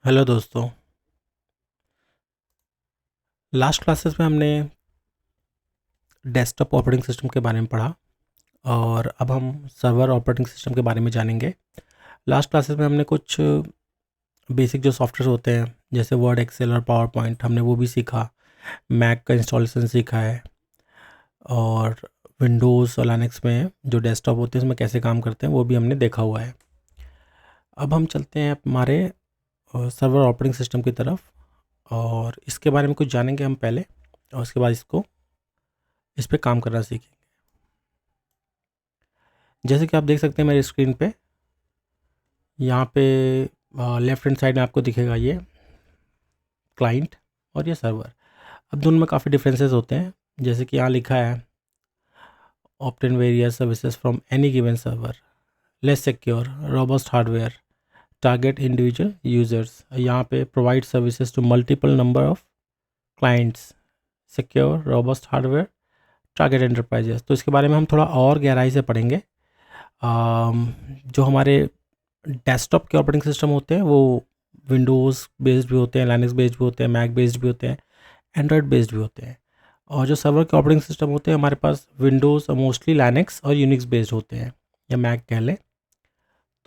Hello दोस्तों। Last classes में हमने डेस्कटॉप ऑपरेटिंग सिस्टम के बारे में पढ़ा और अब हम सर्वर ऑपरेटिंग सिस्टम के बारे में जानेंगे। लास्ट क्लासेस में हमने कुछ बेसिक जो सॉफ्टवेयर होते हैं जैसे वर्ड, एक्सेल और पावर पॉइंट हमने वो भी सीखा। मैक का इंस्टॉलेशन सीखा है और विंडोज़ और लिनक्स में जो डेस्कटॉप होते हैं उसमें कैसे काम करते हैं वो भी हमने देखा हुआ है। अब हम चलते हैं हमारे सर्वर ऑपरेटिंग सिस्टम की तरफ और इसके बारे में कुछ जानेंगे हम पहले और उसके बाद इस पे काम करना सीखेंगे। जैसे कि आप देख सकते हैं मेरी स्क्रीन पे, यहाँ पे लेफ्ट हैंड साइड में आपको दिखेगा ये क्लाइंट और ये सर्वर। अब दोनों में काफ़ी डिफरेंसेस होते हैं। जैसे कि यहाँ लिखा है obtain various services from any given server, less secure, robust hardware, target individual users. यहाँ पे provide services to multiple number of clients, secure, robust hardware, target enterprises. तो इसके बारे में हम थोड़ा और गहराई से पढ़ेंगे। जो हमारे डेस्कटॉप के ऑपरेटिंग सिस्टम होते हैं वो विंडोज़ बेस्ड भी होते हैं, लिनक्स बेस्ड भी होते हैं, मैक बेस्ड भी होते हैं, एंड्रॉयड बेस्ड भी होते हैं। और जो सर्वर के ऑपरेटिंग सिस्टम होते हैं हमारे पास विंडोज़, मोस्टली लिनक्स और यूनिक्स बेस्ड होते हैं या मैक कह लें।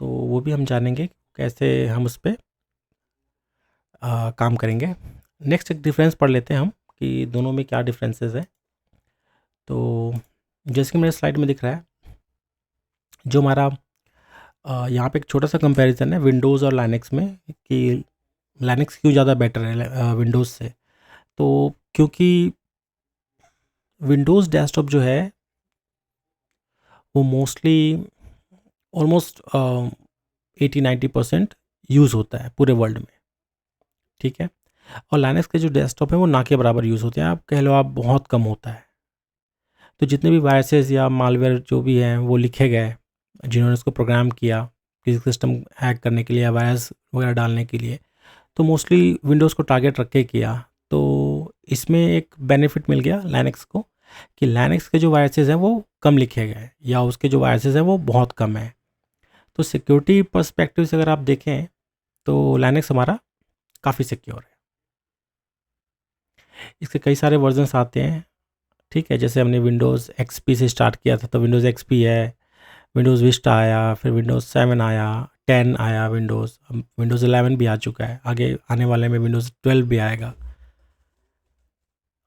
तो वो भी हम जानेंगे कैसे हम उस पर काम करेंगे। नेक्स्ट एक डिफरेंस पढ़ लेते हैं हम कि दोनों में क्या डिफरेंसेस है। तो जैसे कि मेरे स्लाइड में दिख रहा है, जो हमारा यहाँ पे एक छोटा सा कंपैरिजन है विंडोज़ और लिनक्स में कि लिनक्स क्यों ज़्यादा बेटर है विंडोज़ से। तो क्योंकि विंडोज़ डेस्कटॉप जो है वो मोस्टली ऑलमोस्ट 80-90% यूज़ होता है पूरे वर्ल्ड में, ठीक है। और लिनक्स के जो डेस्कटॉप है वो ना के बराबर यूज़ होते हैं, आप कह लो आप बहुत कम होता है। तो जितने भी वायरसेस या मालवेयर जो भी हैं वो लिखे गए, जिन्होंने इसको प्रोग्राम किया किसी सिस्टम हैक करने के लिए या वायरस वगैरह डालने के लिए, तो मोस्टली विंडोज़ को टारगेट रख के किया। तो इसमें एक बेनिफिट मिल गया लिनक्स को कि लिनक्स के जो वायरसेस हैं वो कम लिखे गए या उसके जो वायरसेस हैं वो बहुत कम है। तो सिक्योरिटी पर्सपेक्टिव से अगर आप देखें तो लिनक्स हमारा काफ़ी सिक्योर है। इसके कई सारे वर्जन्स आते हैं, ठीक है। जैसे हमने विंडोज़ एक्सपी से स्टार्ट किया था तो विंडोज़ एक्सपी है, विंडोज़ विस्टा आया, फिर विंडोज़ 7 आया, 10 आया, विंडोज़ 11 भी आ चुका है, आगे आने वाले में विंडोज़ 12 भी आएगा।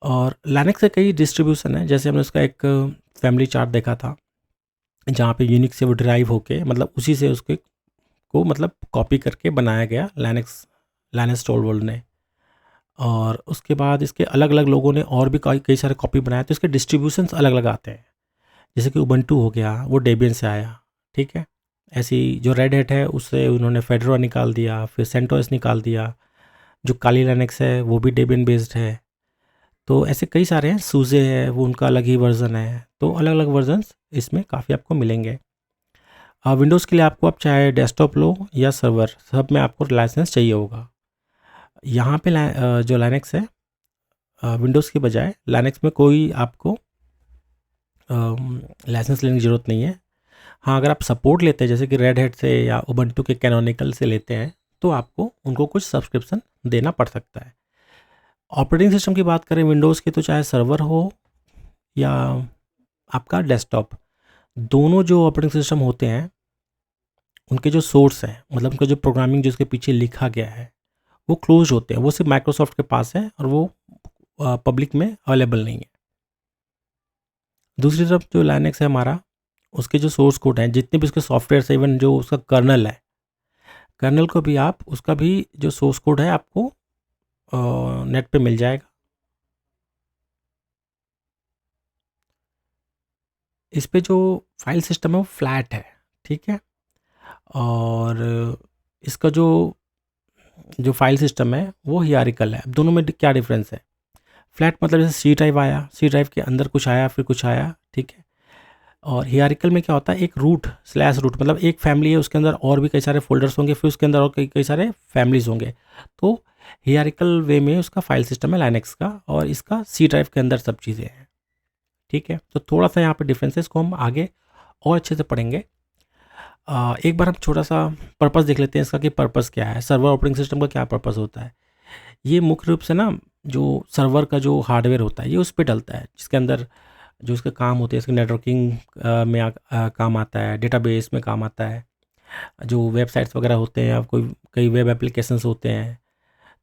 और लिनक्स के कई डिस्ट्रीब्यूशन है, जैसे हमने उसका एक फैमिली चार्ट देखा था जहाँ पे यूनिक्स से वो ड्राइव होके मतलब उसी से उसके को मतलब कॉपी करके बनाया गया लाइनस टोरवल्ड ने। और उसके बाद इसके अलग अलग लोगों ने और भी कई कई सारे कॉपी बनाए, तो इसके डिस्ट्रीब्यूशंस अलग अलग आते हैं। जैसे कि उबंटू हो गया वो डेबियन से आया, ठीक है। ऐसी जो रेड हैट है उससे उन्होंने फेडोरा निकाल दिया, फिर सेंटोस निकाल दिया। जो काली लिनक्स है वो भी डेबियन बेस्ड है। तो ऐसे कई सारे हैं, सूजे है वो उनका अलग ही वर्जन है। तो अलग अलग वर्जन्स इसमें काफ़ी आपको मिलेंगे। विंडोज़ के लिए आपको आप चाहे डेस्कटॉप लो या सर्वर, सब में आपको लाइसेंस चाहिए होगा। यहाँ पे जो लिनक्स है विंडोज़ की बजाय लिनक्स में कोई आपको लाइसेंस लेने की ज़रूरत नहीं है। हाँ, अगर आप सपोर्ट लेते हैं जैसे कि रेड हैट से या उबंटू के कैनोनिकल से लेते हैं तो आपको उनको कुछ सब्सक्रिप्शन देना पड़ सकता है। ऑपरेटिंग सिस्टम की बात करें विंडोज़ की, तो चाहे सर्वर हो या आपका डेस्कटॉप, दोनों जो ऑपरेटिंग सिस्टम होते हैं उनके जो सोर्स हैं मतलब उनका जो प्रोग्रामिंग जिसके पीछे लिखा गया है वो क्लोज होते हैं। वो सिर्फ माइक्रोसॉफ्ट के पास है और वो पब्लिक में अवेलेबल नहीं है। दूसरी तरफ जो लाइनक्स है हमारा, उसके जो सोर्स कोड हैं जितने भी उसके सॉफ्टवेयर से, इवन जो उसका कर्नल है, कर्नल को भी आप उसका भी जो सोर्स कोड है आपको नेट पे मिल जाएगा। इस पे जो फाइल सिस्टम है वो फ्लैट है, ठीक है। और इसका जो जो फाइल सिस्टम है वो हियरार्किकल है। अब दोनों में क्या डिफरेंस है? फ्लैट मतलब जैसे सी ड्राइव आया, सी ड्राइव के अंदर कुछ आया फिर कुछ आया, ठीक है। और हियरार्किकल में क्या होता है, एक रूट स्लैश रूट मतलब एक फैमिली है उसके अंदर और भी कई सारे फोल्डर्स होंगे, फिर उसके अंदर और कई कई सारे फैमिलीज होंगे। तो हियरार्किकल वे में उसका फाइल सिस्टम है लाइनक्स का, और इसका सी ड्राइव के अंदर सब चीज़ें हैं, ठीक है। तो थोड़ा सा यहाँ पे डिफरेंसेस को हम आगे और अच्छे से पढ़ेंगे। एक बार हम छोटा सा पर्पस देख लेते हैं इसका कि पर्पस क्या है, सर्वर ऑपरेटिंग सिस्टम का क्या पर्पस होता है। ये मुख्य रूप से ना जो सर्वर का जो हार्डवेयर होता है ये उस पे डलता है, जिसके अंदर जो इसके काम होते हैं, इसके नेटवर्किंग में काम आता है, डेटाबेस में काम आता है, जो वेबसाइट्स वगैरह होते हैं या कोई कई वेब एप्लीकेशंस होते हैं।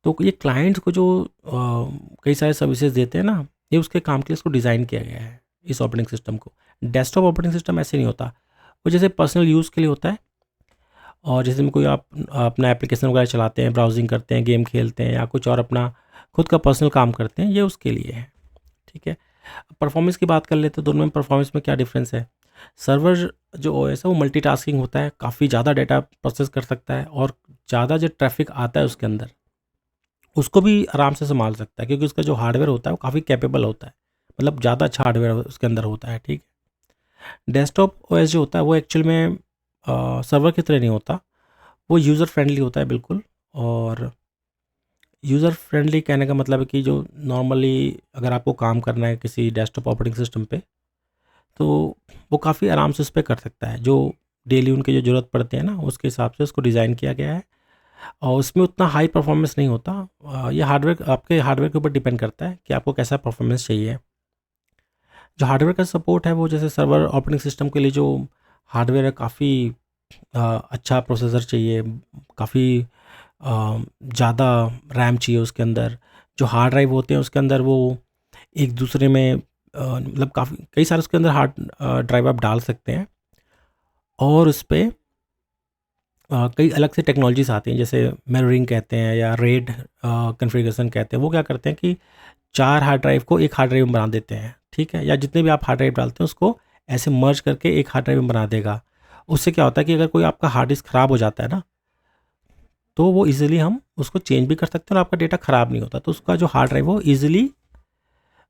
तो ये क्लाइंट्स को जो कई सारे सर्विसेज देते हैं ना, ये उसके काम के लिए इसको डिज़ाइन किया गया है, इस ऑपरेटिंग सिस्टम को। डेस्कटॉप ऑपरेटिंग सिस्टम ऐसे नहीं होता, वो जैसे पर्सनल यूज़ के लिए होता है, और जैसे में कोई आप अपना एप्लीकेशन वगैरह चलाते हैं, ब्राउजिंग करते हैं, गेम खेलते हैं या कुछ और अपना खुद का पर्सनल काम करते हैं, ये उसके लिए है। ठीक है, परफॉर्मेंस की बात कर लेते हैं, दोनों में परफॉर्मेंस में क्या डिफरेंस है। सर्वर जो ओएस है वो मल्टीटास्किंग होता है, काफ़ी ज़्यादा डेटा प्रोसेस कर सकता है, और ज़्यादा जो ट्रैफिक आता है उसके अंदर उसको भी आराम से संभाल सकता है, क्योंकि उसका जो हार्डवेयर होता है वो काफ़ी कैपेबल होता है, मतलब ज़्यादा अच्छा हार्डवेयर उसके अंदर होता है। ठीक है, डेस्कटॉप ओएस जो होता है वो एक्चुअल में सर्वर की तरह नहीं होता, वो यूज़र फ्रेंडली होता है बिल्कुल। और यूज़र फ्रेंडली कहने का मतलब है कि जो नॉर्मली अगर आपको काम करना है किसी डेस्कटॉप ऑपरेटिंग सिस्टम पे, तो वो काफ़ी आराम से उस पर कर सकता है, जो डेली उनके जो ज़रूरत पड़ते हैं ना उसके हिसाब से उसको डिज़ाइन किया गया है। और उसमें उतना हाई परफॉर्मेंस नहीं होता, ये हार्डवेयर आपके हार्डवेयर के ऊपर डिपेंड करता है कि आपको कैसा परफॉर्मेंस चाहिए। जो हार्डवेयर का सपोर्ट है वो जैसे सर्वर ऑपरेटिंग सिस्टम के लिए जो हार्डवेयर है काफ़ी अच्छा प्रोसेसर चाहिए, काफ़ी ज़्यादा रैम चाहिए उसके अंदर। जो हार्ड ड्राइव होते हैं उसके अंदर वो एक दूसरे में मतलब काफ़ी कई सारे उसके अंदर हार्ड ड्राइव आप डाल सकते हैं, और उस पर कई अलग से टेक्नोलॉजीज आती हैं, जैसे मिररिंग कहते हैं या रेड कॉन्फ़िगरेशन कहते हैं। वो क्या करते हैं कि 4 हार्ड ड्राइव को एक हार्ड ड्राइव में बना देते हैं। ठीक है, या जितने भी आप हार्ड ड्राइव डालते हैं उसको ऐसे मर्ज करके एक हार्ड ड्राइव में बना देगा। उससे क्या होता है कि अगर कोई आपका हार्ड डिस्क ख़राब हो जाता है ना, तो वो ईज़िली हम उसको चेंज भी कर सकते हैं और आपका डेटा ख़राब नहीं होता। तो उसका जो हार्ड ड्राइव वो ईज़िली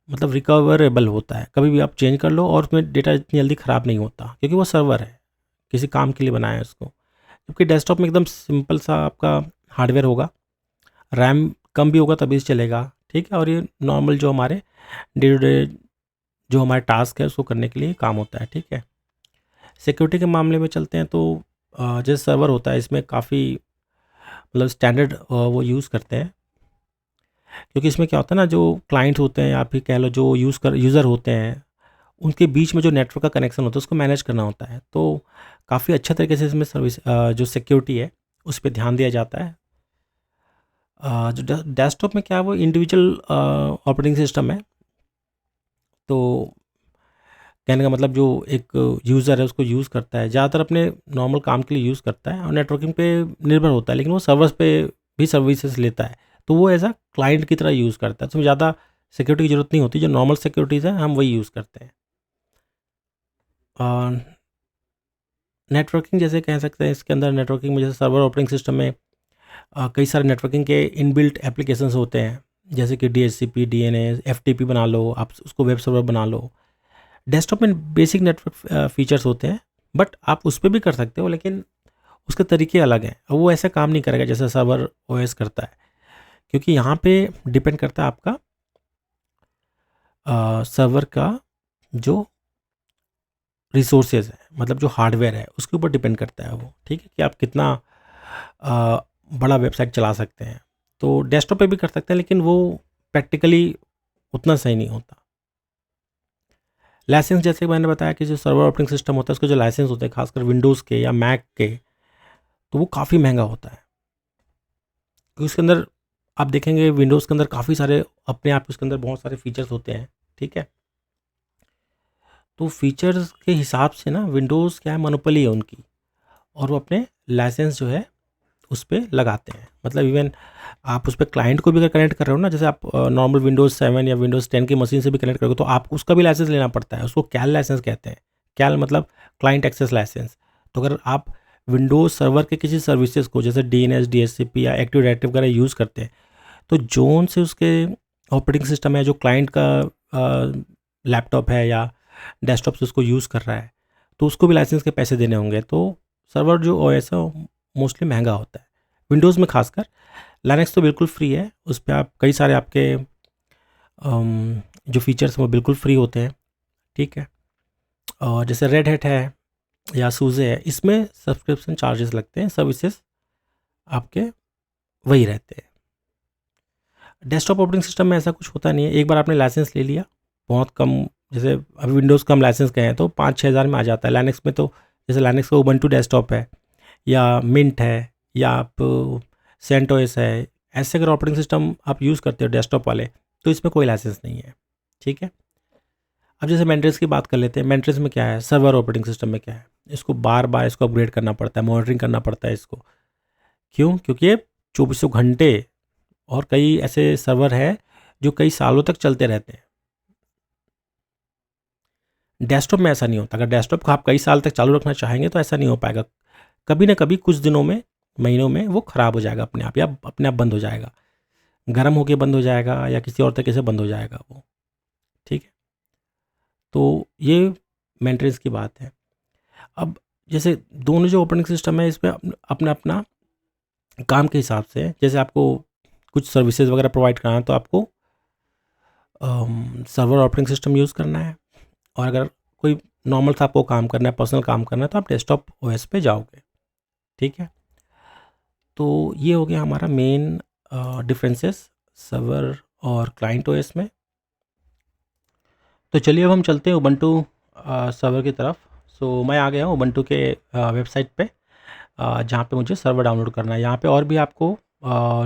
मतलब रिकवरेबल होता है, कभी भी आप चेंज कर लो, और उसमें डेटा इतनी जल्दी ख़राब नहीं होता, क्योंकि वो सर्वर है, किसी काम के लिए बनाया है उसको। जबकि डेस्कटॉप में एकदम सिंपल सा आपका हार्डवेयर होगा, रैम कम भी होगा तभी से चलेगा। ठीक है, और ये नॉर्मल जो हमारे डे टू डे जो हमारे टास्क है उसको करने के लिए काम होता है। ठीक है, सिक्योरिटी के मामले में चलते हैं, तो जैसे सर्वर होता है इसमें काफ़ी मतलब स्टैंडर्ड वो यूज़ करते हैं, क्योंकि इसमें क्या होता है ना, जो क्लाइंट होते हैं या फिर कह लो जो यूज़र होते हैं, उनके बीच में जो नेटवर्क का कनेक्शन होता है उसको मैनेज करना होता है। तो काफ़ी अच्छे तरीके से इसमें सर्विस जो सिक्योरिटी है उस पे ध्यान दिया जाता है। जो डेस्कटॉप में क्या है वो इंडिविजुअल ऑपरेटिंग सिस्टम है, तो कहने का मतलब जो एक यूज़र है उसको यूज़ करता है, ज़्यादातर अपने नॉर्मल काम के लिए यूज़ करता है और नेटवर्किंग पे निर्भर होता है, लेकिन वो सर्वर्स पे भी सर्विसेज लेता है, तो वो एज अ क्लाइंट की तरह यूज़ करता है। तो उसमें ज़्यादा सिक्योरिटी की ज़रूरत नहीं होती, जो नॉर्मल सिक्योरिटीज़ है हम वही यूज़ करते हैं। नेटवर्किंग जैसे कह सकते हैं, इसके अंदर नेटवर्किंग में जैसे सर्वर ऑपरेटिंग सिस्टम में कई सारे नेटवर्किंग के इनबिल्ट एप्लीकेशंस होते हैं, जैसे कि DHCP, DNS, FTP बना लो, आप उसको वेब सर्वर बना लो। डेस्कटॉप में बेसिक नेटवर्क फीचर्स होते हैं, बट आप उस पे भी कर सकते हो, लेकिन उसके तरीके अलग हैं, और वो ऐसा काम नहीं करेगा जैसे सर्वर OS करता है, क्योंकि यहाँ पे डिपेंड करता है आपका सर्वर का जो रिसोर्सेज है, मतलब जो हार्डवेयर है उसके ऊपर डिपेंड करता है वो। ठीक है, कि आप कितना बड़ा वेबसाइट चला सकते हैं। तो डेस्कटॉप पे भी कर सकते हैं, लेकिन वो प्रैक्टिकली उतना सही नहीं होता। लाइसेंस जैसे मैंने बताया कि जो सर्वर ऑपरेटिंग सिस्टम होता है उसके जो लाइसेंस होते हैं खासकर विंडोज़ के या मैक के, तो वो काफ़ी महंगा होता है, क्योंकि उसके अंदर आप देखेंगे विंडोज़ के अंदर काफ़ी सारे अपने आप उसके अंदर बहुत सारे फीचर्स होते हैं। ठीक है, तो फीचर्स के हिसाब से ना विंडोज़ क्या है, मोनोपोली है उनकी, और वो अपने लाइसेंस जो है उस पे लगाते हैं। मतलब इवन आप उस पे क्लाइंट को भी अगर कनेक्ट कर रहे हो ना, जैसे आप नॉर्मल विंडोज़ 7 या विंडोज़ 10 की मशीन से भी कनेक्ट करोगे, तो आपको उसका भी लाइसेंस लेना पड़ता है। उसको कैल लाइसेंस कहते हैं। कैल मतलब क्लाइंट एक्सेस लाइसेंस। तो अगर आप विंडोज़ सर्वर के किसी सर्विसेज को जैसे DNS, DHCP या एक्टिव डायरेक्टिव वगैरह यूज़ करते हैं, तो जोन से उसके ऑपरेटिंग सिस्टम है जो क्लाइंट का लैपटॉप है या डेस्कटॉप से उसको यूज़ कर रहा है, तो उसको भी लाइसेंस के पैसे देने होंगे। तो सर्वर जो OS है मोस्टली महंगा होता है, विंडोज़ में खासकर। लाइनक्स तो बिल्कुल फ्री है, उस पर आप कई सारे आपके जो फीचर्स हैं वो बिल्कुल फ्री होते हैं। ठीक है, और जैसे रेड हैट है, या सूजे है, इसमें सब्सक्रिप्शन चार्जेस लगते हैं, सर्विसेज आपके वही रहते हैं। डेस्कटॉप ऑपरेटिंग सिस्टम में ऐसा कुछ होता नहीं है। एक बार आपने लाइसेंस ले लिया, बहुत कम, जैसे अभी विंडोज़ का हम लाइसेंस गए हैं तो 5-6 हज़ार में आ जाता है। लाइनेक्स में तो जैसे लाइनेक्स का उबंटू डेस्कटॉप है या मिंट है या आप सेंटोस है, ऐसे अगर ऑपरेटिंग सिस्टम आप यूज़ करते हो डेस्कटॉप वाले, तो इसमें कोई लाइसेंस नहीं है, ठीक है। अब जैसे मेंट्रेस की बात कर लेते हैं। मेंट्रेस में क्या है, सर्वर ऑपरेटिंग सिस्टम में क्या है, इसको बार बार इसको अपग्रेड करना पड़ता है, मॉनिटरिंग करना पड़ता है इसको। क्यों? क्योंकि ये 24 घंटे और कई ऐसे सर्वर है जो कई सालों तक चलते रहते हैं। डेस्कटॉप में ऐसा नहीं होता। अगर डेस्कटॉप को आप कई साल तक चालू रखना चाहेंगे तो ऐसा नहीं हो पाएगा। कभी ना कभी कुछ दिनों में, महीनों में वो ख़राब हो जाएगा अपने आप, या अपने आप बंद हो जाएगा, गर्म होके बंद हो जाएगा या किसी और तरीके से बंद हो जाएगा वो, ठीक है। तो ये मेंटेनेंस की बात है। अब जैसे दोनों जो ऑपरेटिंग सिस्टम है इसमें अपना अपना काम के हिसाब से, जैसे आपको कुछ सर्विसेज वगैरह प्रोवाइड करना है तो आपको सर्वर ऑपरेटिंग सिस्टम यूज़ करना है, और अगर कोई नॉर्मल सा आपको काम करना है, पर्सनल काम करना है, तो आप डेस्कटॉप ओएस पे जाओगे, ठीक है। तो ये हो गया हमारा मेन डिफरेंसेस सर्वर और क्लाइंट ओएस में। तो चलिए अब हम चलते हैं उबंटू सर्वर की तरफ। सो मैं आ गया हूँ उबंटू के वेबसाइट पे, जहाँ पे मुझे सर्वर डाउनलोड करना है। यहाँ पे और भी आपको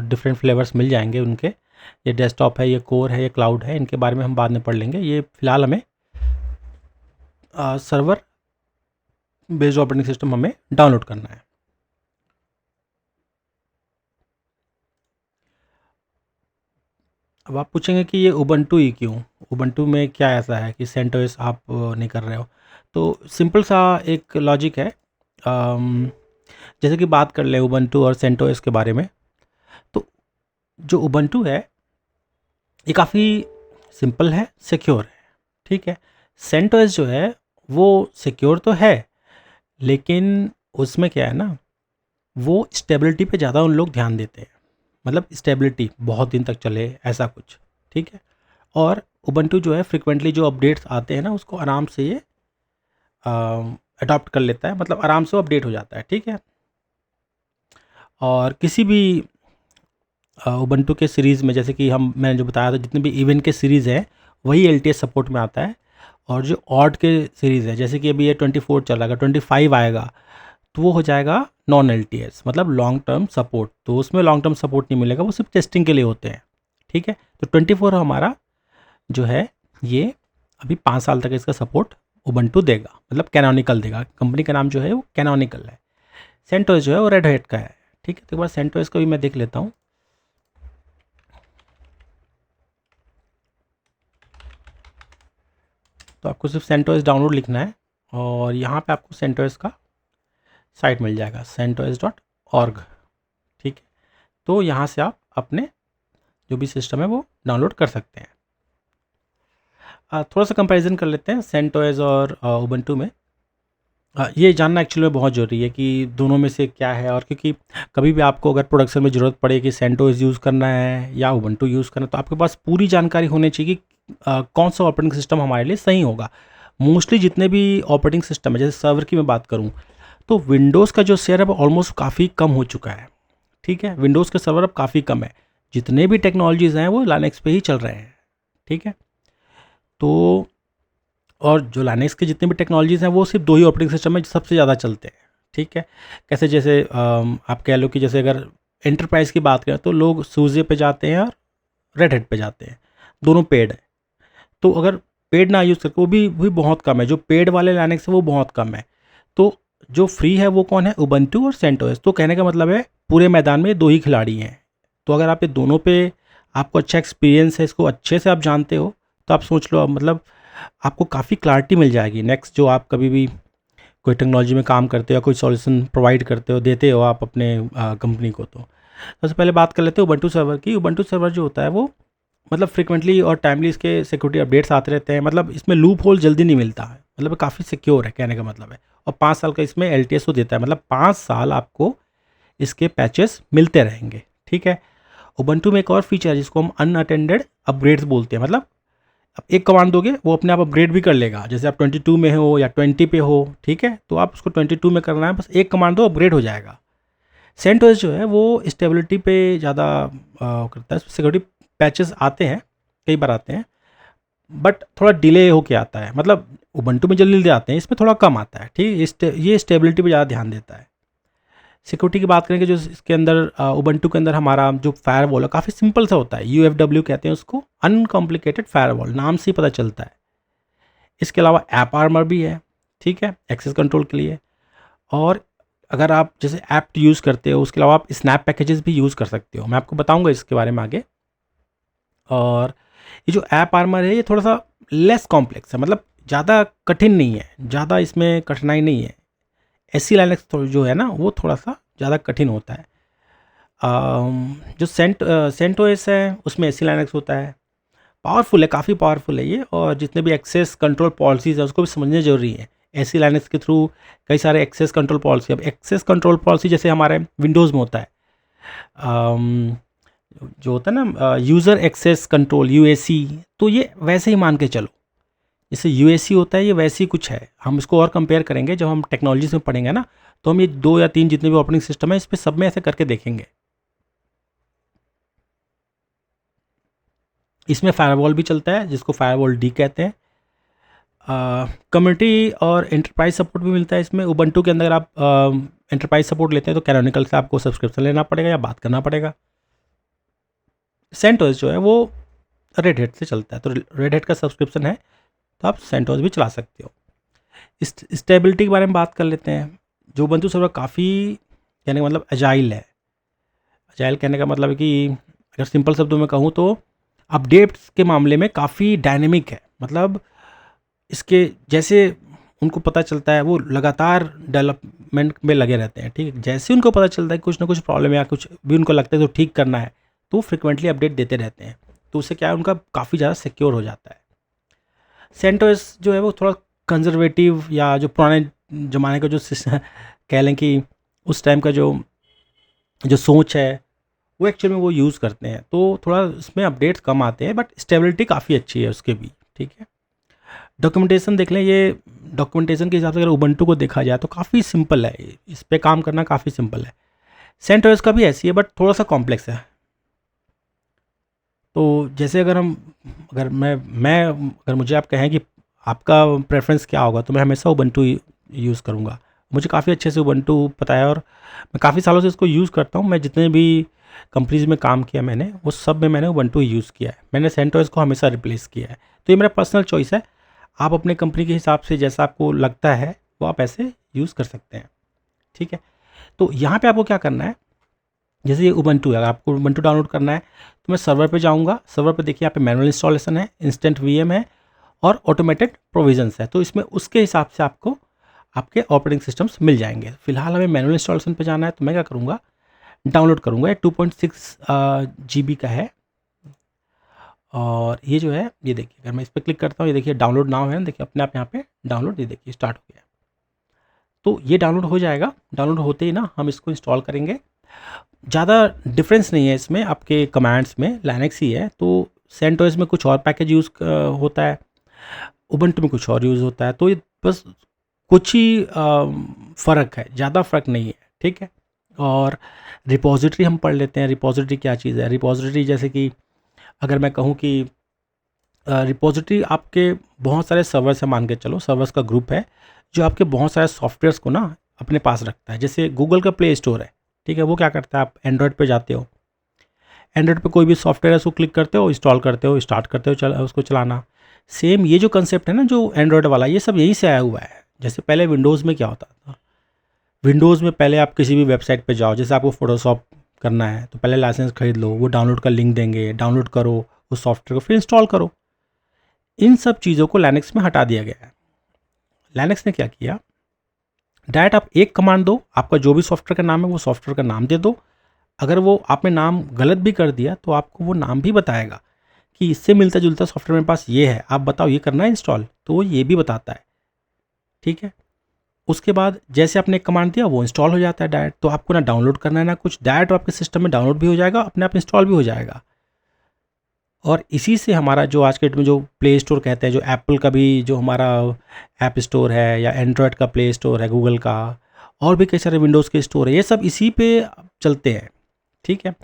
डिफरेंट फ्लेवर्स मिल जाएंगे उनके। ये डेस्कटॉप है, ये कोर है, ये क्लाउड है, इनके बारे में हम बाद में पढ़ लेंगे। ये फ़िलहाल हमें सर्वर बेस्ड ऑपरेटिंग सिस्टम हमें डाउनलोड करना है। अब आप पूछेंगे कि ये उबंटू ही क्यों, उबंटू में क्या ऐसा है कि सेंटोस आप नहीं कर रहे हो। तो सिंपल सा एक लॉजिक है। जैसे कि बात कर ले उबंटू और सेंटोस के बारे में, तो जो उबंटू है ये काफ़ी सिंपल है, सिक्योर है, ठीक है। सेंटोस जो है वो सिक्योर तो है, लेकिन उसमें क्या है ना, वो स्टेबिलिटी पे ज़्यादा उन लोग ध्यान देते हैं, मतलब स्टेबिलिटी बहुत दिन तक चले ऐसा कुछ, ठीक है। और उबंटू जो है फ्रिक्वेंटली जो अपडेट्स आते हैं ना, उसको आराम से ये अडॉप्ट कर लेता है, मतलब आराम से वो अपडेट हो जाता है, ठीक है। और किसी भी उबंटू के सीरीज़ में, जैसे कि मैंने जो बताया था, जितने भी इवेंट के सीरीज़ हैं वही एलटीएस सपोर्ट में आता है। और जो ऑड के सीरीज़ है, जैसे कि अभी ये 24 चल रहा है, 25 आएगा तो वो हो जाएगा नॉन एलटीएस, मतलब लॉन्ग टर्म सपोर्ट। तो उसमें लॉन्ग टर्म सपोर्ट नहीं मिलेगा, वो सिर्फ टेस्टिंग के लिए होते हैं, ठीक है। तो 24 हमारा जो है ये अभी 5 साल तक इसका सपोर्ट उबंटू देगा, मतलब कैनोनिकल देगा। कंपनी का नाम जो है वो कैनोनिकल है। सेंटोस जो है वो रेड हैट का है, ठीक है। तो एक बार सेंटोस को भी मैं देख लेता हूँ। तो आपको सिर्फ सेंटोस डाउनलोड लिखना है और यहाँ पे आपको सेंटोस का साइट मिल जाएगा, centos.org, ठीक है। तो यहाँ से आप अपने जो भी सिस्टम है वो डाउनलोड कर सकते हैं। थोड़ा सा कंपैरिजन कर लेते हैं सेंटोस और उबंटू में। ये जानना एक्चुअली में बहुत ज़रूरी है कि दोनों में से क्या है, और क्योंकि कभी भी आपको अगर प्रोडक्शन में ज़रूरत पड़े कि सेंटोस यूज़ करना है या उबंटू यूज़ करना है, तो आपके पास पूरी जानकारी होनी चाहिए कि कौन सा ऑपरेटिंग सिस्टम हमारे लिए सही होगा। मोस्टली जितने भी ऑपरेटिंग सिस्टम है, जैसे सर्वर की मैं बात करूँ, तो विंडोज़ का जो शेयर है वो ऑलमोस्ट काफ़ी कम हो चुका है, ठीक है। विंडोज़ के सर्वर अब काफ़ी कम है, जितने भी टेक्नोलॉजीज़ हैं वो लाइनेक्स पे ही चल रहे हैं, ठीक है। तो और जो लाइनेक्स के जितने भी टेक्नोलॉजीज़ हैं वो सिर्फ 2 ही ऑपरेटिंग सिस्टम में सबसे ज़्यादा चलते हैं, ठीक है। कैसे, जैसे आप कह लो कि जैसे अगर एंटरप्राइज़ की बात करें तो लोग सूजे पे जाते हैं और रेड हैट पे जाते हैं, दोनों पेड है। तो अगर पेड ना यूज़ करके, वो भी बहुत कम है, जो पेड वाले लाइनेक्स है वो बहुत कम है। तो जो फ्री है वो कौन है, उबंटू और सेंटोस। तो कहने का मतलब है पूरे मैदान में 2 ही खिलाड़ी हैं। तो अगर आप ये दोनों पे आपको अच्छा एक्सपीरियंस है, इसको अच्छे से आप जानते हो, तो आप सोच लो, मतलब आपको काफ़ी क्लैरिटी मिल जाएगी। नेक्स्ट जो आप कभी भी कोई टेक्नोलॉजी में काम करते हो या कोई सॉल्यूशन प्रोवाइड करते हो, देते हो आप अपने कंपनी को, तो सबसे पहले बात कर लेते हैं उबंटू सर्वर की। उबंटू सर्वर जो होता है वो मतलब फ्रिक्वेंटली और टाइमली इसके सिक्योरिटी अपडेट्स आते रहते हैं, मतलब इसमें लूप होल जल्दी नहीं मिलता है, मतलब काफ़ी सिक्योर है, कहने का मतलब है। और 5 साल का इसमें एलटीएस तो देता है, मतलब 5 साल आपको इसके पैचेस मिलते रहेंगे, ठीक है। उबंटू में एक और फीचर है जिसको हम अनअटेंडेड अपग्रेड्स बोलते हैं, मतलब अब एक कमांड दोगे वो अपने आप अपग्रेड भी कर लेगा, जैसे आप 22 में हो या 20 पे हो, ठीक है, तो आप उसको 22 में करना है, बस एक कमांड दो अपग्रेड हो जाएगा। सेंटोस जो है वो स्टेबिलिटी पे ज़्यादा करता है, सिक्योरिटी पैचेस आते हैं, कई बार आते हैं, बट थोड़ा डिले होके आता है, मतलब उबंटू में जल्दी जल्दी आते हैं, इसमें थोड़ा कम आता है, ठीक। ये स्टेबिलिटी पे ज़्यादा ध्यान देता है। सिक्योरिटी की बात करेंगे, जो इसके अंदर उबंटू के अंदर हमारा जो फायरवॉल है काफ़ी सिंपल सा होता है, UFW कहते हैं उसको, अनकॉम्प्लिकेटेड फायरवॉल, नाम से ही पता चलता है। इसके अलावा ऐप आर्मर भी है, ठीक है, एक्सेस कंट्रोल के लिए। और अगर आप जैसे ऐप यूज़ करते हो, उसके अलावा आप स्नैप पैकेजेस भी यूज़ कर सकते हो, मैं आपको बताऊंगा इसके बारे में आगे। और ये जो ऐप आर्मर है ये थोड़ा सा लेस कॉम्प्लेक्स है, मतलब ज़्यादा कठिन नहीं है, ज़्यादा इसमें कठिनाई नहीं है। SC लाइनक्स जो है ना वो थोड़ा सा ज़्यादा कठिन होता है। जो सेंटोस है उसमें SC लाइनक्स होता है, पावरफुल है, काफ़ी पावरफुल है ये, और जितने भी एक्सेस कंट्रोल पॉलिसीज़ है उसको भी समझने जरूरी है। SC लाइनक्स के थ्रू कई सारे एक्सेस कंट्रोल पॉलिसी, अब एक्सेस कंट्रोल पॉलिसी जैसे हमारे विंडोज़ में होता है, जो होता है ना यूज़र एक्सेस कंट्रोल, UAC, तो ये वैसे ही मान के चलो, जैसे UAC होता है ये वैसे ही कुछ है। हम इसको और कंपेयर करेंगे जब हम टेक्नोलॉजी में पढ़ेंगे ना, तो हम ये 2 या 3 जितने भी ऑपरेटिंग सिस्टम है इस पर सब में ऐसे करके देखेंगे। इसमें फायरवॉल भी चलता है जिसको फायरवॉल D कहते हैं। कम्युनिटी और एंटरप्राइज सपोर्ट भी मिलता है इसमें। उबंटू के अंदर आप एंटरप्राइज सपोर्ट लेते हैं तो कैनोनिकल से आपको सब्सक्रिप्शन लेना पड़ेगा या बात करना पड़ेगा। सेंटोस जो है वो रेड हैट से चलता है, तो रेड हैट का सब्सक्रिप्शन है तो आप सेंटोस भी चला सकते हो। स्टेबिलिटी के बारे में बात कर लेते हैं। जो उबंटू सर्वर काफ़ी, कहने का मतलब एजाइल है। एजाइल कहने का मतलब है कि अगर सिंपल शब्दों में कहूँ तो अपडेट्स के मामले में काफ़ी डायनेमिक है, मतलब इसके जैसे उनको पता चलता है वो लगातार डेवलपमेंट में लगे रहते हैं, ठीक है। जैसे उनको पता चलता है कुछ ना कुछ प्रॉब्लम या कुछ भी उनको लगता है तो ठीक करना है, तो फ्रिक्वेंटली अपडेट देते रहते हैं, तो उससे क्या है उनका काफ़ी ज़्यादा सिक्योर हो जाता है। सेंटोस जो है वो थोड़ा कंजर्वेटिव, या जो पुराने ज़माने का जो कह लें कि उस टाइम का जो जो सोच है वो एक्चुअल में वो यूज़ करते हैं, तो थोड़ा इसमें अपडेट्स कम आते हैं, बट स्टेबिलिटी काफ़ी अच्छी है उसके भी, ठीक है। डॉक्यूमेंटेशन देख लें, ये डॉक्यूमेंटेशन के हिसाब से अगर उबंटू को देखा जाए तो काफ़ी सिंपल है, इस पर काम करना काफ़ी सिंपल है। सेंटोस का भी ऐसी है बट थोड़ा सा कॉम्प्लेक्स है। तो जैसे अगर मुझे आप कहें कि आपका प्रेफरेंस क्या होगा, तो मैं हमेशा उबंटू यूज़ करूँगा। मुझे काफ़ी अच्छे से उबंटू पता है और मैं काफ़ी सालों से इसको यूज़ करता हूँ। मैं जितने भी कंपनीज़ में काम किया मैंने, वो सब में मैंने उबंटू यूज़ किया है। मैंने सेंटोस को हमेशा रिप्लेस किया है, तो ये मेरा पर्सनल चॉइस है। आप अपने कंपनी के हिसाब से जैसा आपको लगता है वो आप ऐसे यूज़ कर सकते हैं, ठीक है। तो यहाँ पे आपको क्या करना है, जैसे ये उबंटू है, अगर आपको उबंटू डाउनलोड करना है तो मैं सर्वर पे जाऊँगा। सर्वर पे देखिए यहाँ पे मैनुअल इंस्टॉलेशन है, इंस्टेंट VM है और ऑटोमेटेड प्रोविजंस है, तो इसमें उसके हिसाब से आपको आपके ऑपरेटिंग सिस्टम्स मिल जाएंगे। फिलहाल हमें मैनुअल इंस्टॉलेशन पे जाना है, तो मैं क्या करूँगा, डाउनलोड करूँगा। 2.6 GB का है, और ये जो है ये देखिए, अगर मैं इस पर क्लिक करता हूँ, ये देखिए डाउनलोड नाउ है, देखिए अपने आप यहाँ पे डाउनलोड, ये देखिए स्टार्ट हो गया। तो ये डाउनलोड हो जाएगा। डाउनलोड होते ही ना हम इसको इंस्टॉल करेंगे। ज़्यादा डिफरेंस नहीं है इसमें, आपके कमांड्स में लाइनक्स ही है। तो सेंटोस में कुछ और पैकेज यूज़ होता है, उबंटू में कुछ और यूज़ होता है, तो ये बस कुछ ही फ़र्क है, ज़्यादा फ़र्क नहीं है, ठीक है। और रिपोजिटरी हम पढ़ लेते हैं। रिपोजिटरी क्या चीज़ है? रिपोजिटरी जैसे कि अगर मैं कहूँ कि रिपोजिटरी आपके बहुत सारे सर्वर्स है, मान के चलो सर्वर्स का ग्रुप है जो आपके बहुत सारे सॉफ्टवेयर्स को ना अपने पास रखता है। जैसे गूगल का प्ले स्टोर है, ठीक है, वो क्या करता है, आप एंड्रॉयड पे जाते हो, एंड्रॉयड पे कोई भी सॉफ्टवेयर है उसको क्लिक करते हो, इंस्टॉल करते हो, स्टार्ट करते हो उसको चलाना। सेम ये जो कंसेप्ट है ना जो एंड्रॉयड वाला, ये सब यहीं से आया हुआ है। जैसे पहले विंडोज़ में क्या होता था, विंडोज़ में पहले आप किसी भी वेबसाइट पे जाओ, जैसे आपको फोटोशॉप करना है तो पहले लाइसेंस खरीद लो, वो डाउनलोड का लिंक देंगे, डाउनलोड करो उस सॉफ्टवेयर को, फिर इंस्टॉल करो। इन सब चीज़ों को लाइनक्स में हटा दिया गया है। लाइनक्स ने क्या किया, डायरेक्ट आप एक कमांड दो, आपका जो भी सॉफ्टवेयर का नाम है वो सॉफ्टवेयर का नाम दे दो। अगर वो आपने नाम गलत भी कर दिया तो आपको वो नाम भी बताएगा कि इससे मिलता जुलता सॉफ्टवेयर मेरे पास ये है, आप बताओ ये करना है इंस्टॉल, तो वो ये भी बताता है, ठीक है। उसके बाद जैसे आपने एक कमांड दिया वो इंस्टॉल हो जाता है डायरेक्ट, तो आपको ना डाउनलोड करना है ना कुछ, डायरेक्ट आपके सिस्टम में डाउनलोड भी हो जाएगा, अपने आप इंस्टॉल भी हो जाएगा। और इसी से हमारा जो आज के डेट में जो प्ले स्टोर कहते हैं, जो एप्पल का भी जो हमारा ऐप स्टोर है, या एंड्रॉयड का प्ले स्टोर है गूगल का, और भी कई सारे विंडोज़ के स्टोर है, ये सब इसी पे चलते हैं। ठीक है,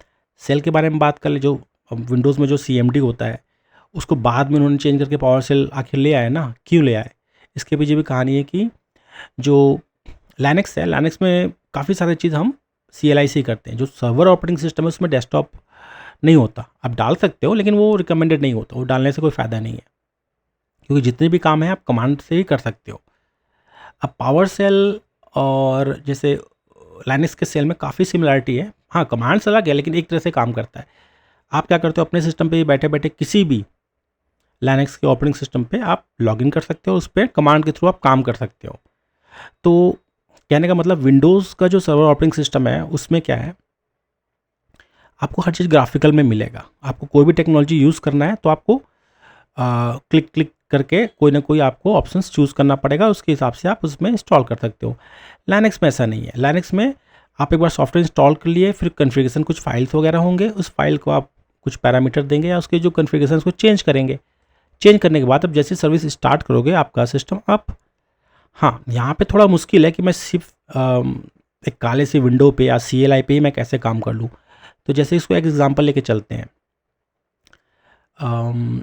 सेल के बारे में बात कर ले, जो विंडोज़ में जो CMD होता है उसको बाद में उन्होंने चेंज करके पावर सेल आखिर ले आए ना, क्यों ले आए? इसके पीछे भी कहानी है कि जो लाइनक्स है, लाइनक्स में काफ़ी सारी चीज़ हम CLI से ही करते हैं। जो सर्वर ऑपरेटिंग सिस्टम है उसमें डेस्कटॉप नहीं होता, आप डाल सकते हो लेकिन वो रिकमेंडेड नहीं होता, वो डालने से कोई फ़ायदा नहीं है, क्योंकि जितने भी काम हैं आप कमांड से ही कर सकते हो। अब पावर सेल और जैसे लाइनक्स के सेल में काफ़ी सिमिलरिटी है। हाँ, कमांड से अलग है लेकिन एक तरह से काम करता है। आप क्या करते हो, अपने सिस्टम पे बैठे बैठे किसी भी लाइनक्स के ऑपरेटिंग सिस्टम पे आप लॉगिन कर सकते हो, उस पर कमांड के थ्रू आप काम कर सकते हो। तो कहने का मतलब विंडोज़ का जो सर्वर ऑपरेटिंग सिस्टम है उसमें क्या है, आपको हर चीज़ ग्राफिकल में मिलेगा। आपको कोई भी टेक्नोलॉजी यूज़ करना है तो आपको क्लिक क्लिक करके कोई ना कोई आपको ऑप्शंस चूज़ करना पड़ेगा, उसके हिसाब से आप उसमें इंस्टॉल कर सकते हो। लाइनक्स में ऐसा नहीं है। लाइनक्स में आप एक बार सॉफ्टवेयर इंस्टॉल कर लिए, फिर कॉन्फ़िगरेशन कुछ फाइल्स वगैरह होंगे, उस फाइल को आप कुछ पैरामीटर देंगे या उसके जो कॉन्फ़िगरेशन को चेंज करेंगे। चेंज करने के बाद अब जैसे सर्विस स्टार्ट करोगे आपका सिस्टम आप, हाँ, यहाँ पे थोड़ा मुश्किल है कि मैं सिर्फ एक काले से विंडो पे या CLI पे ही मैं कैसे काम कर लूँ। तो जैसे इसको एक एग्जांपल लेके चलते हैं।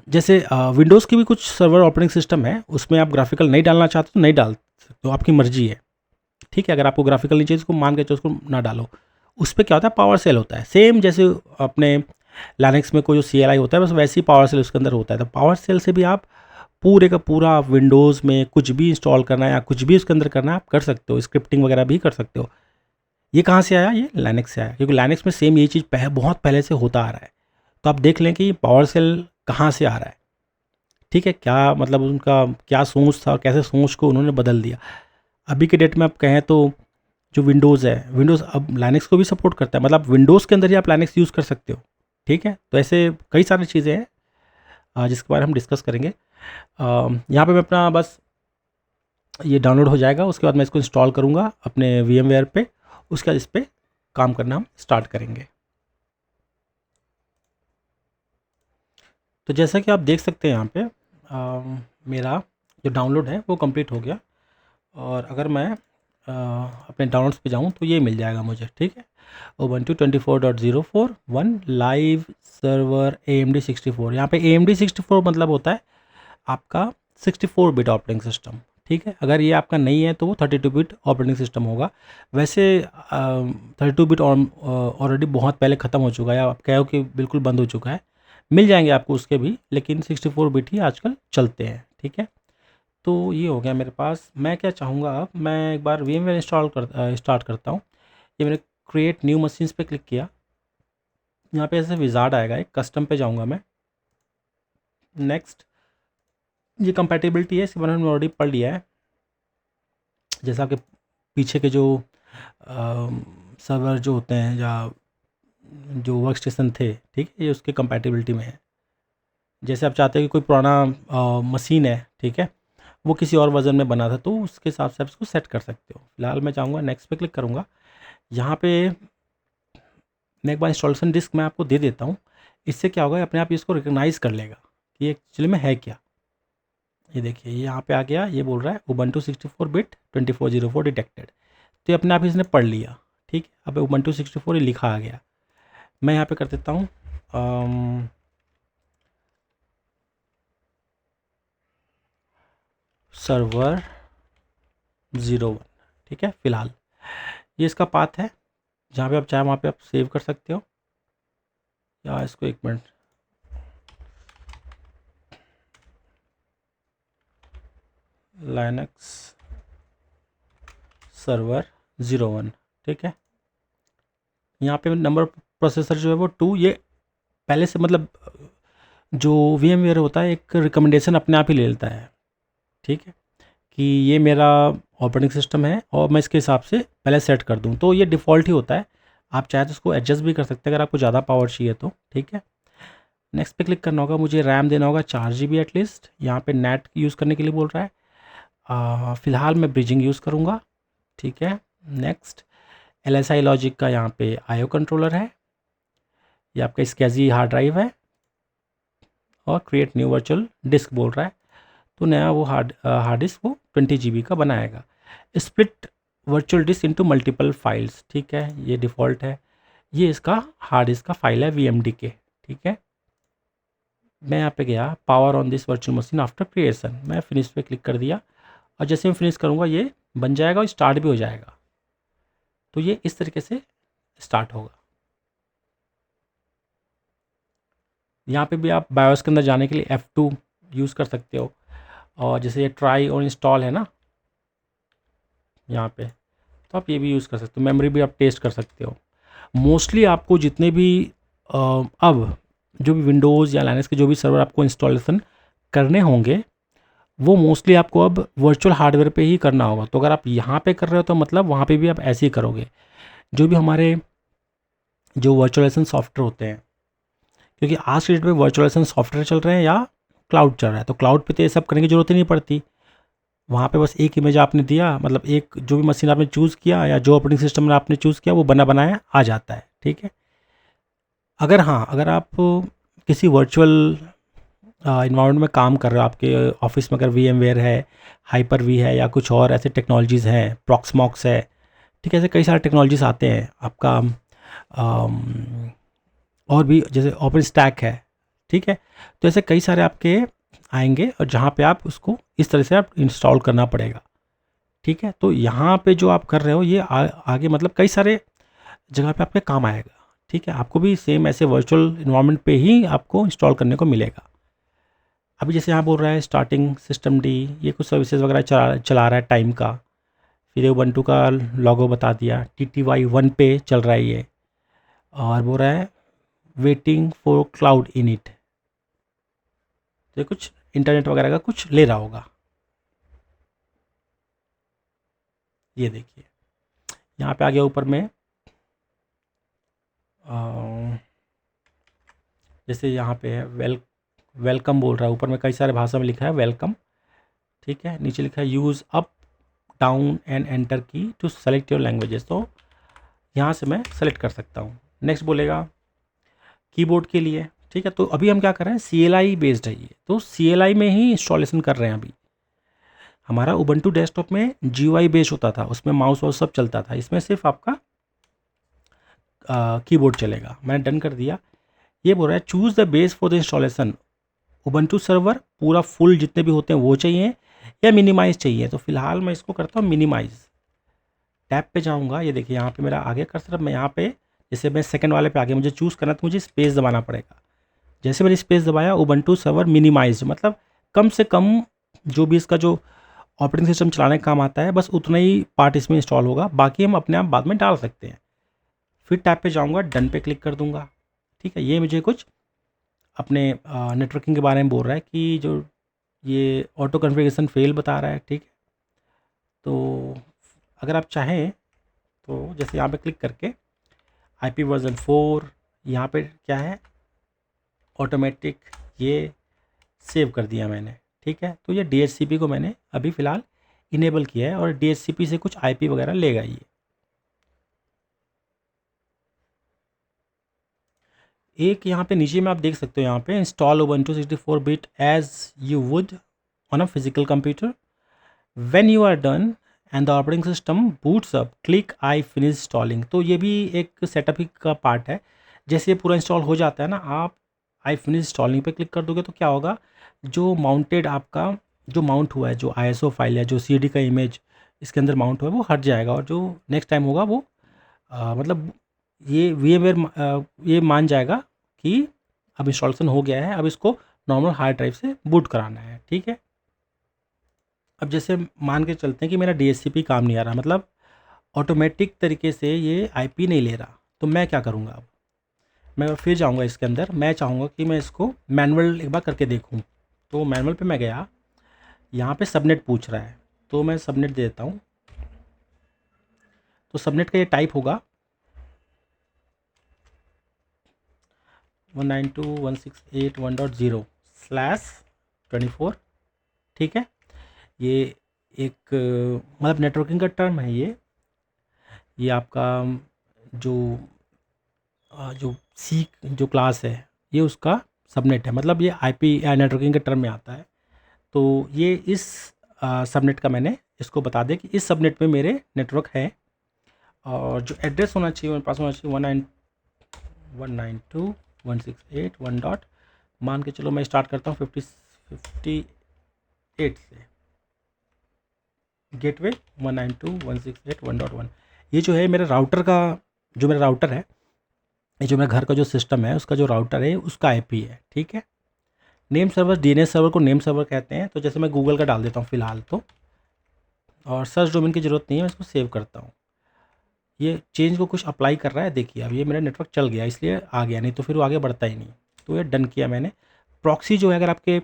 जैसे विंडोज़ की भी कुछ सर्वर ऑपरेटिंग सिस्टम है, उसमें आप ग्राफिकल नहीं डालना चाहते तो नहीं डाल सकते, तो आपकी मर्जी है। ठीक है, अगर आपको ग्राफिकल नहीं चाहिए उसको मान के चलो उसको ना डालो। उस पे क्या होता है, पावर सेल होता है, सेम जैसे अपने लाइनक्स में कोई जो CLI होता है बस वैसे ही पावर सेल उसके अंदर होता है। तो पावर सेल से भी आप पूरे का पूरा विंडोज़ में कुछ भी इंस्टॉल करना है या कुछ भी उसके अंदर करना है आप कर सकते हो, स्क्रिप्टिंग वगैरह भी कर सकते हो। ये कहाँ से आया, ये लाइनक्स से आया, क्योंकि लाइनक्स में सेम यही चीज़ बहुत पहले से होता आ रहा है। तो आप देख लें कि पावर सेल कहाँ से आ रहा है। ठीक है, क्या मतलब उनका क्या सोच था और कैसे सोच को उन्होंने बदल दिया। अभी के डेट में आप कहें तो जो विंडोज़ है, विंडोज़ अब लाइनक्स को भी सपोर्ट करता है, मतलब विंडोज़ के अंदर ही आप लाइनक्स यूज़ कर सकते हो। ठीक है, तो ऐसे कई सारी चीज़ें हैं जिसके बारे में हम डिस्कस करेंगे। यहाँ पे मैं अपना बस ये डाउनलोड हो जाएगा, उसके बाद मैं इसको इंस्टॉल करूँगा अपने VMware पे, उसके बाद इस पर काम करना हम स्टार्ट करेंगे। तो जैसा कि आप देख सकते हैं यहाँ पे मेरा जो डाउनलोड है वो कंप्लीट हो गया, और अगर मैं अपने डाउनलोड्स पे जाऊँ तो ये मिल जाएगा मुझे। ठीक है, Ubuntu 24.041 लाइव सर्वर AMD 64। यहाँ पे AMD 64 मतलब होता है आपका 64 बिट ऑपरेटिंग सिस्टम। ठीक है, अगर ये आपका नहीं है तो वो 32 बिट ऑपरेटिंग सिस्टम होगा। वैसे 32 बिट ऑलरेडी बहुत पहले ख़त्म हो चुका है, आप कहो कि बिल्कुल बंद हो चुका है। मिल जाएंगे आपको उसके भी, लेकिन 64 बिट ही आजकल चलते हैं। ठीक है, तो ये हो गया मेरे पास। मैं क्या चाहूँगा, अब मैं एक बार VMware स्टार्ट करता हूँ। ये मैंने क्रिएट न्यू मशीन्स पे क्लिक किया, यहाँ पे ऐसे विजार्ड आएगा, एक कस्टम पे जाऊँगा मैं। नेक्स्ट, ये कंपैटिबिलिटी है, इसके बारे में ऑलरेडी पढ़ लिया है। जैसा कि पीछे के जो सर्वर जो होते हैं या जो वर्क स्टेशन थे, ठीक है, ये उसके कंपैटिबिलिटी में है। जैसे आप चाहते हैं कि कोई पुराना मशीन है, ठीक है, वो किसी और वर्जन में बना था, तो उसके हिसाब से आप इसको सेट कर सकते हो। फिलहाल मैं चाहूँगा नेक्स्ट पे क्लिक करूँगा। यहाँ पे मैं एक बार इंस्टॉलेशन डिस्क मैं आपको दे देता हूँ। इससे क्या होगा, अपने आप इसको रिकग्नाइज़ कर लेगा कि एक्चुअली में है क्या। ये देखिए, ये यहाँ पे आ गया, ये बोल रहा है Ubuntu 64 बिट 2404 डिटेक्टेड। तो ये अपने आप इसने पढ़ लिया। ठीक है, अब Ubuntu 64 ये लिखा आ गया। मैं यहाँ पे कर देता हूँ सर्वर 01। ठीक है, फ़िलहाल ये इसका पाथ है, जहाँ पे आप चाहे वहाँ पे आप सेव कर सकते हो, या इसको एक मिनट, लाइनक्स सर्वर 01। ठीक है, यहाँ पे नंबर प्रोसेसर जो है वो 2, ये पहले से मतलब जो VMware होता है एक रिकमेंडेशन अपने आप ही ले लेता है। ठीक है, कि ये मेरा ऑपरेटिंग सिस्टम है और मैं इसके हिसाब से पहले सेट कर दूँ, तो ये डिफ़ॉल्ट ही होता है। आप चाहे तो इसको एडजस्ट भी कर सकते हैं अगर आपको ज़्यादा पावर चाहिए तो। ठीक है, नेक्स्ट पे क्लिक करना होगा, मुझे रैम देना होगा 4 GB एटलीस्ट। यहाँ पे नेट यूज़ करने के लिए बोल रहा है। फ़िलहाल मैं ब्रिजिंग यूज़ करूँगा। ठीक है, नेक्स्ट, LSI लॉजिक का यहाँ पे IO कंट्रोलर है, ये आपका SCSI हार्ड ड्राइव है। और क्रिएट न्यू वर्चुअल डिस्क बोल रहा है। तो नया वो हार्ड डिस्क वो 20 GB का बनाएगा। Split virtual disc into multiple files, ठीक है, ये डिफ़ॉल्ट है। ये इसका हार्ड डिस्क का फाइल है VMD के, ठीक है। मैं यहाँ पे गया power on this virtual machine after creation, मैं फिनिश पे क्लिक कर दिया और जैसे मैं फिनिश करूँगा ये बन जाएगा और स्टार्ट भी हो जाएगा। तो ये इस तरीके से स्टार्ट होगा। यहाँ पे भी आप बायोस के अंदर जाने के लिए F2 यूज़ कर सकते हो, और जैसे ये ट्राई और इंस्टॉल है ना यहाँ पे, तो आप ये भी यूज़ कर सकते हो। मेमोरी भी आप टेस्ट कर सकते हो। मोस्टली आपको जितने भी अब जो भी विंडोज़ या लाइनक्स के जो भी सर्वर आपको इंस्टॉलेशन करने होंगे वो मोस्टली आपको अब वर्चुअल हार्डवेयर पे ही करना होगा। तो अगर आप यहाँ पे कर रहे हो तो मतलब वहाँ पे भी आप ऐसे ही करोगे। जो भी हमारे जो वर्चुअलाइजेशन सॉफ्टवेयर होते हैं, क्योंकि आज के डेट में वर्चुअलाइजेशन सॉफ्टवेयर चल रहे हैं या क्लाउड चल रहा है, तो क्लाउड पे तो ये सब करने की ज़रूरत ही नहीं पड़ती। वहाँ पे बस एक इमेज आपने दिया, मतलब एक जो भी मशीन आपने चूज़ किया या जो ऑपरेटिंग सिस्टम आपने चूज़ किया वो बना बनाया आ जाता है, ठीक है। अगर आप किसी वर्चुअल इन्वायरमेंट में काम कर रहे हो, आपके ऑफिस में अगर VMware है, हाइपर वी है या कुछ और ऐसे टेक्नोलॉजीज़ हैं, प्रॉक्समॉक्स है, ठीक है, ऐसे कई सारे टेक्नोलॉजीज़ आते हैं आपका। और भी जैसे ओपन स्टैक है, ठीक है। तो ऐसे कई सारे आपके आएंगे और जहाँ पे आप उसको इस तरह से आप इंस्टॉल करना पड़ेगा, ठीक है। तो यहाँ पे जो आप कर रहे हो ये आगे मतलब कई सारे जगह पे आपके काम आएगा, ठीक है। आपको भी सेम ऐसे वर्चुअल इन्वायरमेंट पे ही आपको इंस्टॉल करने को मिलेगा। अभी जैसे यहाँ बोल रहा है स्टार्टिंग सिस्टम डी, ये कुछ सर्विसेज वगैरह चला रहा है टाइम का। फिर Ubuntu का लॉगो बता दिया, TTY1 पे चल रहा है ये, और बोल रहा है waiting for cloud in it. तो कुछ इंटरनेट वगैरह का कुछ ले रहा होगा। ये देखिए यहाँ पे आ गया ऊपर में, जैसे यहाँ पे है वेलकम बोल रहा है, ऊपर में कई सारे भाषा में लिखा है वेलकम, ठीक है। नीचे लिखा है use up down and enter की टू सेलेक्ट योर लैंग्वेजेस, तो यहाँ से मैं सेलेक्ट कर सकता हूँ। नेक्स्ट बोलेगा कीबोर्ड के लिए, ठीक है। तो अभी हम क्या कर रहे हैं, CLI बेस्ड है ये, तो CLI में ही इंस्टॉलेशन कर रहे हैं। अभी हमारा Ubuntu डेस्कटॉप में GUI बेस्ड होता था, उसमें माउस वाउस सब चलता था, इसमें सिर्फ आपका कीबोर्ड चलेगा। मैंने डन कर दिया। ये बोल रहा है choose the base for the installation, Ubuntu server पूरा फुल जितने भी होते हैं वो चाहिए या मिनिमाइज़ चाहिए। तो फिलहाल मैं इसको करता हूँ मिनिमाइज़। टैब पे जाऊँगा, ये देखिए यहाँ पे मेरा आगे कर्सर, मैं यहाँ पे जैसे मैं सेकंड वाले पे आगे मुझे चूज़ करना, तो मुझे स्पेस दबाना पड़ेगा। जैसे मैंने स्पेस दबाया Ubuntu सर्वर मिनिमाइज्ड, मतलब कम से कम जो भी इसका जो ऑपरेटिंग सिस्टम चलाने का काम आता है बस उतना ही पार्ट इसमें इंस्टॉल होगा, बाकी हम अपने आप बाद में डाल सकते हैं। फिर टैब पे जाऊँगा, डन पे क्लिक कर दूँगा, ठीक है। ये मुझे कुछ अपने नेटवर्किंग के बारे में बोल रहा है कि जो ये ऑटो कॉन्फ़िगरेशन फेल बता रहा है, ठीक है। तो अगर आप चाहें तो जैसे यहाँ पे क्लिक करके IP वर्जन 4, यहाँ पे क्या है ऑटोमेटिक, ये सेव कर दिया मैंने, ठीक है। तो ये DHCP को मैंने अभी फ़िलहाल इनेबल किया है और DHCP से कुछ IP वगैरह लेगा ये। एक यहाँ पे नीचे में आप देख सकते हो, यहाँ पे install Ubuntu 64 bit as you would on a physical computer, when you are done and the operating system boots up click I finish installing. तो ये भी एक सेटअप ही का पार्ट है। जैसे ये पूरा इंस्टॉल हो जाता है ना, आप आई फिनिश इंस्टॉलिंग पे क्लिक कर दोगे तो क्या होगा, जो माउंटेड आपका जो माउंट हुआ है, जो ISO फाइल या जो CD का इमेज इसके अंदर माउंट हुआ है वो हट जाएगा, और जो नेक्स्ट टाइम होगा वो मतलब ये VMware ये मान जाएगा कि अब इंस्टॉलेशन हो गया है, अब इसको नॉर्मल हार्ड ड्राइव से बूट कराना है, ठीक है। अब जैसे मान के चलते हैं कि मेरा DHCP काम नहीं आ रहा, मतलब ऑटोमेटिक तरीके से ये IP नहीं ले रहा, तो मैं क्या करूँगा। अब मैं फिर जाऊँगा इसके अंदर, मैं चाहूँगा कि मैं इसको मैनुअल एक बार करके देखूँ। तो मैनुअल पे मैं गया, यहाँ पे सबनेट पूछ रहा है, तो मैं सबनेट दे देता हूँ। तो सबनेट का ये टाइप होगा 192.168.1.0/24, ठीक है। ये एक मतलब नेटवर्किंग का टर्म है ये आपका जो जो सी जो क्लास है ये उसका सबनेट है, मतलब ये आईपी नेटवर्किंग के टर्म में आता है। तो ये इस सबनेट का मैंने इसको बता दिया कि इस सबनेट पे मेरे नेटवर्क है, और जो एड्रेस होना चाहिए मेरे पास होना चाहिए 192.168.1 डॉट, मान के चलो मैं स्टार्ट करता हूँ 58 से, गेटवे 192.168.1.1। ये जो है मेरे राउटर का, जो मेरा राउटर है, ये जो मेरा घर का जो सिस्टम है उसका जो राउटर है उसका आईपी है, ठीक है। नेम सर्वर, डीएनएस सर्वर को नेम सर्वर कहते हैं। तो जैसे मैं गूगल का डाल देता हूँ फ़िलहाल तो, और सर्च डोमेन की ज़रूरत नहीं है, मैं इसको सेव करता हूँ। ये चेंज को कुछ अप्लाई कर रहा है, देखिए अब ये मेरा नेटवर्क चल गया इसलिए आ गया, नहीं तो फिर वो आगे बढ़ता ही नहीं। तो ये डन किया मैंने। प्रॉक्सी जो है, अगर आपके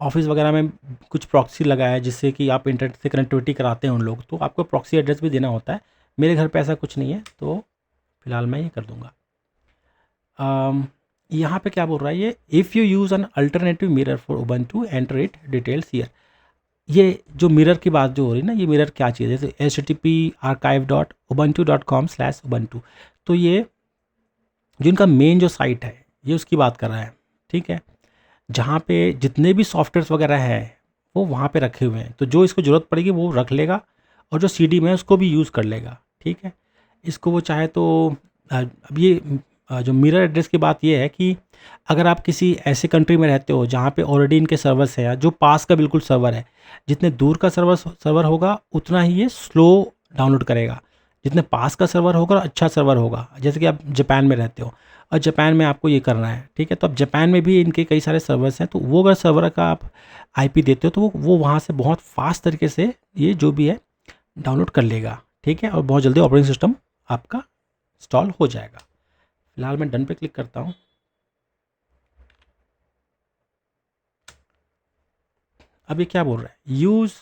ऑफिस वगैरह में कुछ प्रॉक्सी लगा है जिससे कि आप इंटरनेट से कनेक्टिविटी कराते हैं उन लोग, तो आपको प्रॉक्सी एड्रेस भी देना होता है। मेरे घर पे ऐसा कुछ नहीं है, तो फिलहाल मैं ये कर दूँगा। यहाँ पे क्या बोल रहा है ये, if you use an alternative mirror for Ubuntu enter it details here. ये जो मिरर की बात जो हो रही है ना, ये मिरर क्या चीज़ है, जैसे http://archive.ubuntu.com/ubuntu। तो ये जो इनका मेन जो साइट है ये उसकी बात कर रहा है, ठीक है, जहाँ पे जितने भी सॉफ्टवेयर्स वगैरह हैं वो वहाँ पे रखे हुए हैं। तो जो इसको ज़रूरत पड़ेगी वो रख लेगा, और जो सीडी में है उसको भी यूज़ कर लेगा, ठीक है। इसको वो चाहे तो अब ये जो मिरर एड्रेस की बात ये है कि अगर आप किसी ऐसे कंट्री में रहते हो जहाँ पे ऑलरेडी इनके सर्वर्स हैं, जो पास का बिल्कुल सर्वर है, जितने दूर का सर्वर होगा उतना ही ये स्लो डाउनलोड करेगा। जितने पास का सर्वर होगा अच्छा सर्वर होगा। जैसे कि आप जापान में रहते हो और जापान में आपको ये करना है, ठीक है, तो अब जापान में भी इनके कई सारे सर्वर्स हैं, तो वो अगर सर्वर का आप आईपी देते हो तो वो वहाँ से बहुत फास्ट तरीके से ये जो भी है डाउनलोड कर लेगा, ठीक है, और बहुत जल्दी ऑपरेटिंग सिस्टम आपका इंस्टॉल हो जाएगा। फिलहाल मैं डन पे क्लिक करता हूँ। अब ये क्या बोल रहा है, यूज़,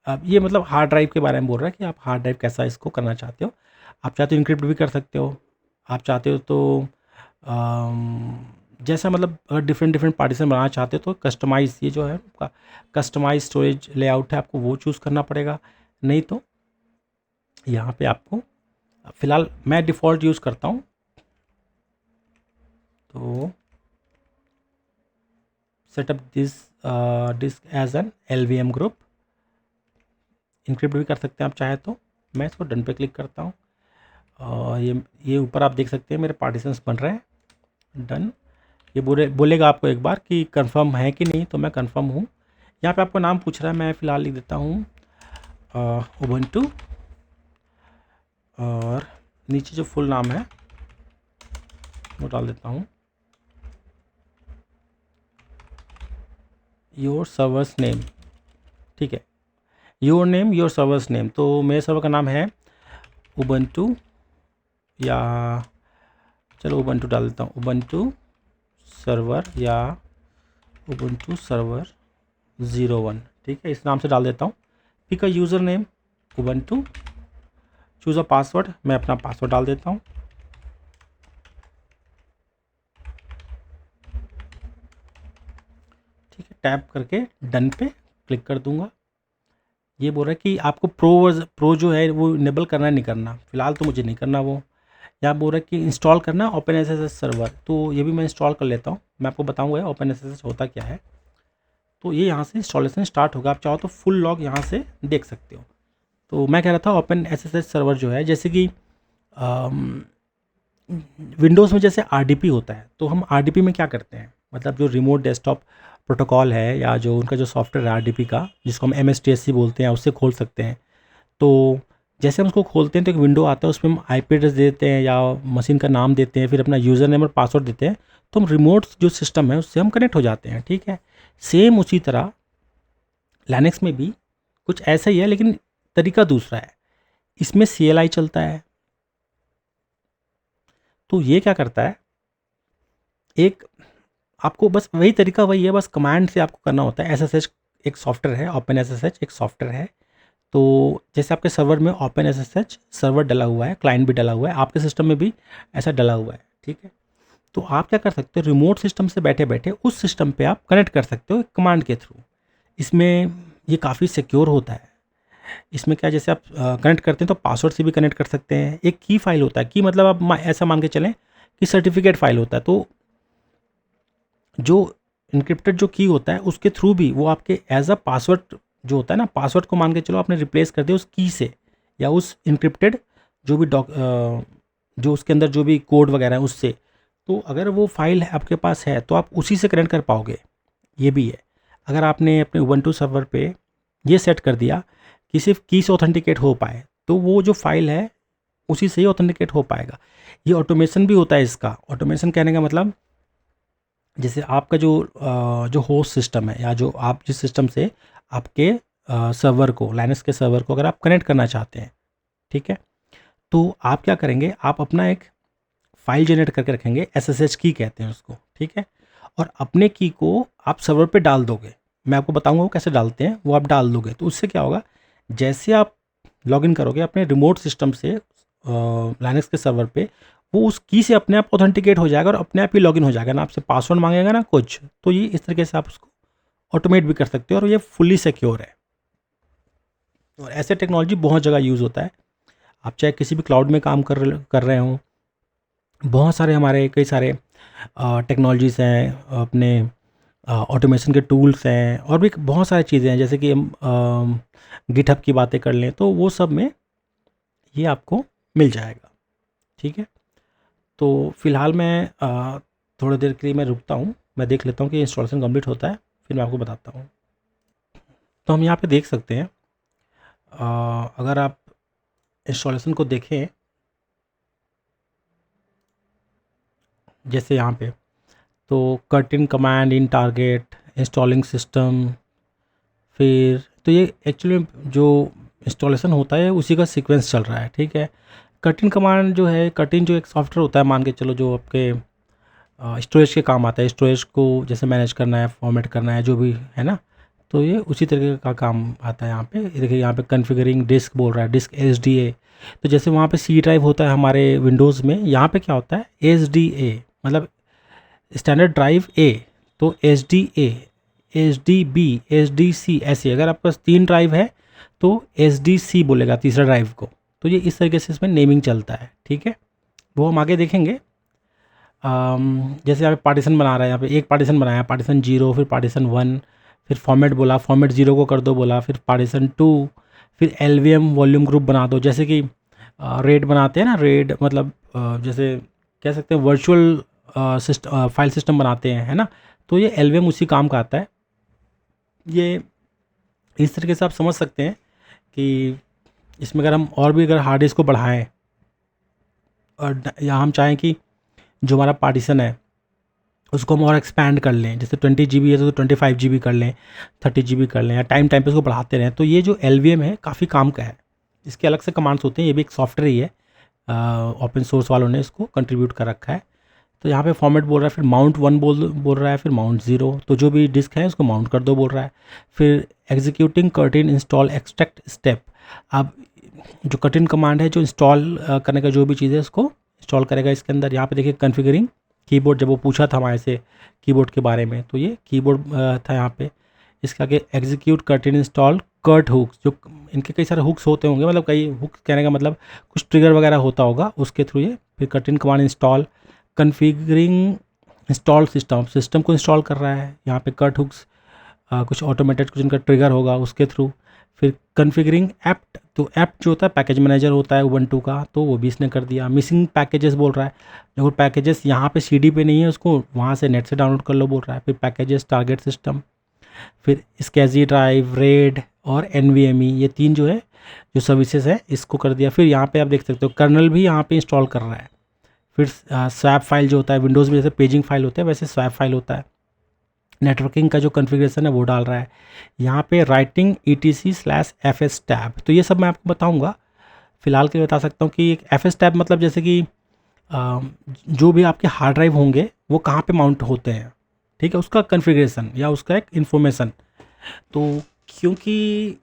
अब ये मतलब हार्ड ड्राइव के बारे में बोल रहा है कि आप हार्ड ड्राइव कैसा इसको करना चाहते हो। आप चाहते हो इनक्रिप्ट भी कर सकते हो, आप चाहते हो तो जैसा मतलब अगर डिफरेंट डिफरेंट पार्टीशन बनाना चाहते हो तो कस्टमाइज़, ये जो है आपका कस्टमाइज स्टोरेज लेआउट है, आपको वो चूज़ करना पड़ेगा। नहीं तो यहाँ पे आपको, फ़िलहाल मैं डिफ़ॉल्ट यूज़ करता हूँ, तो setup this disk as an LVM group. Encrypt भी कर सकते हैं आप चाहे तो। मैं इसको डन पे क्लिक करता हूँ, और ये ऊपर आप देख सकते हैं मेरे पार्टीशंस बन रहे हैं। डन। ये बोलेगा आपको एक बार कि कंफर्म है कि नहीं, तो मैं कंफर्म हूँ। यहाँ पे आपको नाम पूछ रहा है, मैं फ़िलहाल लिख देता हूँ उबंटू, और नीचे जो फुल नाम है वो डाल देता हूँ, योर सर्वर्स नेम, ठीक है, your name your servers name. तो मेरे सर्वर का नाम है उबंटू, या चलो उबंटू डाल देता हूँ, उबंटू सर्वर या उबंटू सर्वर 01, ठीक है, इस नाम से डाल देता हूँ। Pick a user name Ubuntu, choose a password, मैं अपना पासवर्ड डाल देता हूँ। ठीक है, टैप करके डन पे क्लिक कर दूंगा। ये बोल रहा है कि आपको प्रो जो है वो इनेबल करना है नहीं करना। फ़िलहाल तो मुझे नहीं करना वो। यहाँ बोल रहा है कि इंस्टॉल करना ओपन एसएसएच सर्वर, तो ये भी मैं इंस्टॉल कर लेता हूँ। मैं आपको बताऊँगा ओपन एसएसएच होता क्या है। तो ये यहाँ से इंस्टॉलेशन स्टार्ट होगा। आप चाहो तो फुल लॉग यहाँ से देख सकते हो। तो मैं कह रहा था ओपन एसएसएच सर्वर जो है, जैसे कि विंडोज़ में जैसे RDP होता है, तो हम RDP में क्या करते हैं, मतलब जो रिमोट डेस्कटॉप प्रोटोकॉल है या जो उनका जो सॉफ्टवेयर है RDP का, जिसको हम MSTSC बोलते हैं, उससे खोल सकते हैं। तो जैसे हम उसको खोलते हैं तो एक विंडो आता है, उसमें हम IP एड्रेस देते हैं या मशीन का नाम देते हैं, फिर अपना यूज़र नेम और पासवर्ड देते हैं, तो हम रिमोट जो सिस्टम है उससे हम कनेक्ट हो जाते हैं। ठीक है, सेम उसी तरह लिनक्स में भी कुछ ऐसा ही है, लेकिन तरीका दूसरा है। इसमें CLI चलता है। तो ये क्या करता है, एक आपको बस वही तरीका वही है, बस कमांड से आपको करना होता है। SSH एक सॉफ्टवेयर है, ओपन SSH एक सॉफ्टवेयर है। तो जैसे आपके सर्वर में ओपन SSH सर्वर डला हुआ है, क्लाइंट भी डला हुआ है, आपके सिस्टम में भी ऐसा डला हुआ है। ठीक है, तो आप क्या कर सकते हो, रिमोट सिस्टम से बैठे बैठे उस सिस्टम पे आप कनेक्ट कर सकते हो कमांड के थ्रू। इसमें ये काफ़ी सिक्योर होता है। इसमें क्या, जैसे आप कनेक्ट करते हैं तो पासवर्ड से भी कनेक्ट कर सकते हैं। एक की फाइल होता है, की मतलब आप ऐसा मान के चलें कि सर्टिफिकेट फाइल होता है। तो जो इनक्रिप्टेड जो की होता है उसके थ्रू भी वो आपके एज अ पासवर्ड जो होता है ना, पासवर्ड को मान के चलो आपने रिप्लेस कर दिया उस की से, या उस इनक्रिप्टेड जो भी जो उसके अंदर जो भी कोड वगैरह है उससे, तो अगर वो फाइल आपके पास है तो आप उसी से कनेक्ट कर पाओगे। ये भी है, अगर आपने अपने उबंटू सर्वर पे ये सेट कर दिया कि सिर्फ की से ऑथेंटिकेट हो पाए, तो वो जो फाइल है उसी से ही ऑथेंटिकेट हो पाएगा। ये ऑटोमेशन भी होता है इसका। ऑटोमेशन कहने का मतलब जैसे आपका जो होस्ट सिस्टम है, या जो आप जिस सिस्टम से आपके सर्वर को, लाइनक्स के सर्वर को अगर आप कनेक्ट करना चाहते हैं, ठीक है, तो आप क्या करेंगे, आप अपना एक फाइल जनरेट करके रखेंगे, SSH की कहते हैं उसको, ठीक है, और अपने की को आप सर्वर पे डाल दोगे। मैं आपको बताऊंगा वो कैसे डालते हैं, वो आप डाल दोगे तो उससे क्या होगा, जैसे आप लॉगिन करोगे अपने रिमोट सिस्टम से लाइनक्स के सर्वर पे, वो उस की से अपने आप ऑथेंटिकेट हो जाएगा और अपने आप ही लॉगिन हो जाएगा ना, आपसे पासवर्ड मांगेगा ना कुछ, तो ये इस तरीके से आप उसको ऑटोमेट भी कर सकते हो और ये फुल्ली सिक्योर है। और ऐसे टेक्नोलॉजी बहुत जगह यूज़ होता है। आप चाहे किसी भी क्लाउड में काम कर रहे हो, बहुत सारे हमारे कई सारे टेक्नोलॉजीज़ हैं, अपने ऑटोमेशन के टूल्स हैं, और भी बहुत सारी चीज़ें हैं, जैसे कि हम गिटहब की बातें कर लें तो वो सब में ये आपको मिल जाएगा, ठीक है। तो फ़िलहाल मैं थोड़ी देर के लिए मैं रुकता हूँ, मैं देख लेता हूँ कि इंस्टॉलेशन कंप्लीट होता है, फिर मैं आपको बताता हूँ। तो हम यहाँ पे देख सकते हैं, अगर आप इंस्टॉलेशन को देखें, जैसे यहाँ पे तो cut in command in target installing system, फिर तो ये एक्चुअली जो इंस्टॉलेशन होता है उसी का सीक्वेंस चल रहा है, ठीक है। कट इन कमांड जो है, कट इन जो एक सॉफ्टवेयर होता है, मान के चलो जो आपके स्टोरेज के काम आता है, स्टोरेज को जैसे मैनेज करना है, फॉर्मेट करना है, जो भी है ना, तो ये उसी तरीके का काम आता है यहाँ पे। ये देखिए यहाँ पे कॉन्फ़िगरिंग डिस्क बोल रहा है, डिस्क SDA। तो जैसे वहाँ पे C ड्राइव होता है हमारे विंडोज़ में, यहाँ पे क्या होता है SDA, मतलब स्टैंडर्ड ड्राइव A। तो SDA, SDB, SDC, ऐसे अगर आपके पास 3 ड्राइव है तो SDC बोलेगा तीसरा ड्राइव को। तो ये इस तरीके से इसमें नेमिंग चलता है, ठीक है, वो हम आगे देखेंगे। जैसे यहाँ पे पार्टीशन बना रहा है, यहाँ पे एक पार्टीशन बनाया, पार्टीशन 0, फिर पार्टीशन 1, फिर फॉर्मेट बोला, फॉर्मेट 0 को कर दो बोला, फिर पार्टीशन 2, फिर LVM वॉल्यूम ग्रुप बना दो। जैसे कि रेड बनाते हैं ना, रेड मतलब जैसे कह सकते हैं वर्चुअल फाइल सिस्टम बनाते हैं, है ना, तो ये LVM उसी काम का आता है। ये इस तरीके से आप समझ सकते हैं कि इसमें अगर हम और भी अगर हार्ड डिस्क को बढ़ाएं, और या हम चाहें कि जो हमारा पार्टीशन है उसको हम और एक्सपैंड कर लें, जैसे 20 GB है तो 25 GB कर लें, 30 GB कर लें, या टाइम पे उसको बढ़ाते रहें, तो ये जो LVM है काफ़ी काम का है। इसके अलग से कमांड्स होते हैं, ये भी एक सॉफ्टवेयर ही है, ओपन सोर्स वालों ने इसको कंट्रीब्यूट कर रखा है। तो यहाँ पे फॉर्मेट बोल रहा है, फिर माउंट 1 बोल रहा है, फिर माउंट 0, तो जो भी डिस्क है उसको माउंट कर दो बोल रहा है। फिर executing curtain install extract step, अब जो कर्टेन कमांड है जो इंस्टॉल करने का जो भी चीज़ है उसको इंस्टॉल करेगा इसके अंदर। यहाँ पे देखिए कॉन्फ़िगरिंग कीबोर्ड, जब वो पूछा था हमारे से कीबोर्ड के बारे में, तो ये कीबोर्ड था यहाँ पे। इसके आगे execute curtin install curtin hooks, जो इनके कई सारे हुक्स होते होंगे, मतलब कई हुक्स कहने का मतलब कुछ ट्रिगर वगैरह होता होगा उसके थ्रू ये। फिर curtain command install configuring install system को इंस्टॉल कर रहा है। यहाँ पे कट हुक्स कुछ ऑटोमेटेड कुछ इनका ट्रिगर होगा उसके थ्रू। फिर कॉन्फ़िगरिंग ऐप्ट, तो ऐप्ट जो होता है पैकेज मैनेजर होता है उबंटू का, तो वो भी इसने कर दिया। मिसिंग पैकेजेस बोल रहा है, जो पैकेजेस यहाँ पे CD पे नहीं है उसको वहाँ से नेट से डाउनलोड कर लो बोल रहा है। फिर पैकेजेस टारगेट सिस्टम, फिर SCSI ड्राइव, रेड और NVMe, ये 3 जो है जो सर्विसेज है इसको कर दिया। फिर यहाँ पे आप देख सकते हो कर्नल भी यहाँ पे इंस्टॉल कर रहा है। फिर स्वैप फाइल जो होता है, विंडोज़ में जैसे पेजिंग फाइल होता है वैसे स्वैप फाइल होता है। नेटवर्किंग का जो कॉन्फ़िगरेशन है वो डाल रहा है। यहाँ पे राइटिंग etc/fs टैब, तो ये सब मैं आपको बताऊँगा। फ़िलहाल के लिए बता सकता हूँ कि एक FS टैब मतलब जैसे कि जो भी आपके हार्ड ड्राइव होंगे वो कहाँ पे माउंट होते हैं, ठीक है, उसका कॉन्फ़िगरेशन या उसका एक इन्फॉर्मेशन। तो क्योंकि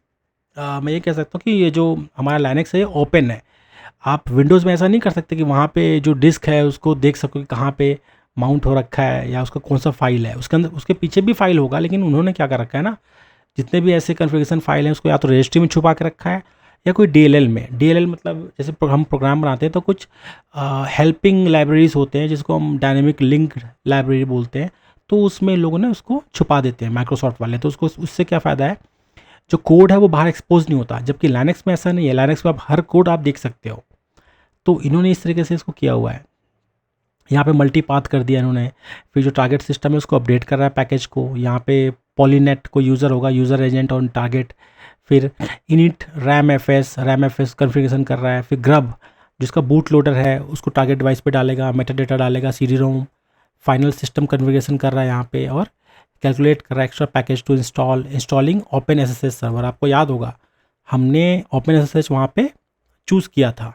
मैं ये कह सकता हूँ कि ये जो हमारा लाइनक्स है ये ओपन है, आप विंडोज़ में ऐसा नहीं कर सकते कि वहाँ पे जो डिस्क है उसको देख सको कि कहाँ पे माउंट हो रखा है या उसका कौन सा फाइल है। उसके अंदर उसके पीछे भी फाइल होगा, लेकिन उन्होंने क्या कर रखा है ना, जितने भी ऐसे कॉन्फ़िगरेशन फाइल हैं उसको या तो रजिस्ट्री में छुपा के रखा है या कोई DLL में। DLL मतलब जैसे हम प्रोग्राम बनाते हैं तो कुछ हेल्पिंग लाइब्रेरीज होते हैं जिसको हम डायनेमिक लिंक लाइब्रेरी बोलते हैं, तो उसमें लोगों ने उसको छुपा देते हैं माइक्रोसॉफ्ट वाले, तो उसको उससे क्या फ़ायदा है, जो कोड है वो बाहर एक्सपोज नहीं होता, जबकि लाइनक्स में ऐसा नहीं है, लाइनक्स में आप हर कोड आप देख सकते हो। तो इन्होंने इस तरीके से इसको किया हुआ है, यहाँ पे मल्टी पाथ कर दिया इन्होंने। फिर जो टारगेट सिस्टम है उसको अपडेट कर रहा है पैकेज को, यहाँ पे पॉलीनेट को यूज़र होगा, यूज़र एजेंट ऑन टारगेट। फिर init RAM F S configuration कर रहा है। फिर ग्रब जिसका बूट लोडर है उसको टारगेट डिवाइस पे डालेगा, मेटा डेटा डालेगा, CD ROM. Final system configuration कर रहा है यहाँ पे, और कैलकुलेट कर रहा है extra package to installing open S S H server. आपको याद होगा हमने ओपन एस एस एच वहाँ पे चूज़ किया था,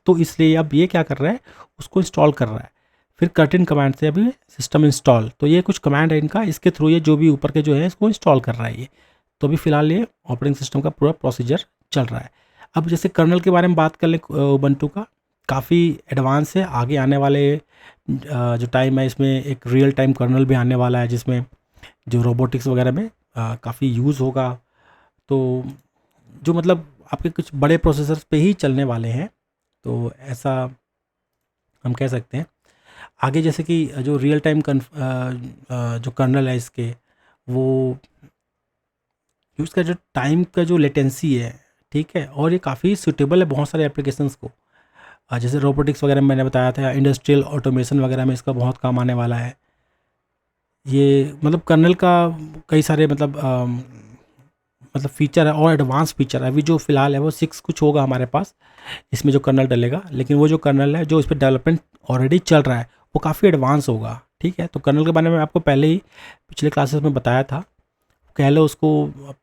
तो इसलिए अब ये क्या कर रहा है, उसको इंस्टॉल कर रहा है। फिर कर्टिन कमांड से अभी सिस्टम इंस्टॉल, तो ये कुछ कमांड है इनका, इसके थ्रू ये जो भी ऊपर के जो है इसको इंस्टॉल कर रहा है ये। तो अभी फ़िलहाल ये ऑपरेटिंग सिस्टम का पूरा प्रोसीजर चल रहा है। अब जैसे कर्नल के बारे में बात कर लें, उबंटू का काफ़ी एडवांस है। आगे आने वाले जो टाइम है इसमें एक रियल टाइम कर्नल भी आने वाला है, जिसमें जो रोबोटिक्स वगैरह में काफ़ी यूज़ होगा। तो जो मतलब आपके कुछ बड़े प्रोसेसर्स पे ही चलने वाले हैं, तो ऐसा हम कह सकते हैं। आगे जैसे कि जो रियल टाइम जो कर्नल है इसके, वो उसका जो टाइम का जो लेटेंसी है, ठीक है, और ये काफ़ी सूटेबल है बहुत सारे एप्लीकेशंस को। जैसे रोबोटिक्स वगैरह में मैंने बताया था, इंडस्ट्रियल ऑटोमेशन वगैरह में इसका बहुत काम आने वाला है। ये मतलब कर्नल का कई सारे मतलब फ़ीचर है और एडवांस फ़ीचर है। अभी जो फ़िलहाल है वो 6 कुछ होगा हमारे पास इसमें जो कर्नल डलेगा, लेकिन वो जो कर्नल है जो इस पर डेवलपमेंट ऑलरेडी चल रहा है वो काफ़ी एडवांस होगा, ठीक है। तो कर्नल के बारे में आपको पहले ही पिछले क्लासेस में बताया था। कह लो उसको,